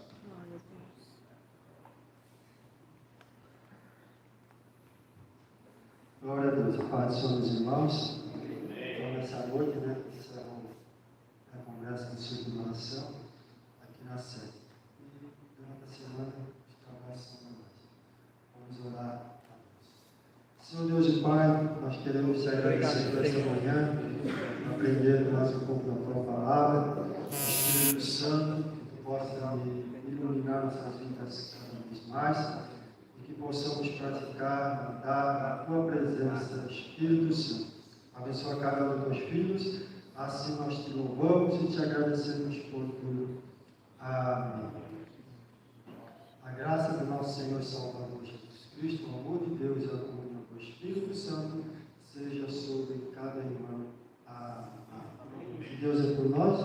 S9: Glória a Deus, a paz do Senhor, meus irmãos. Então, nessa noite, encerramos a conversa sobre oração aqui na sede. E durante a semana, os trabalhos são mais. Vamos orar a Deus. Senhor Deus e Pai, nós queremos te agradecer por esta manhã, aprender mais um pouco da tua palavra. Espírito Santo, que tu possa iluminar nossas vidas cada vez mais. Que possamos praticar, dar a tua presença, Espírito Santo. Abençoa cada um dos teus filhos, assim nós te louvamos e te agradecemos por tudo. Amém. A graça do nosso Senhor e Salvador Jesus Cristo, o amor de Deus e a comunhão do Espírito Santo seja sobre cada irmão. Amém. Deus é por nós.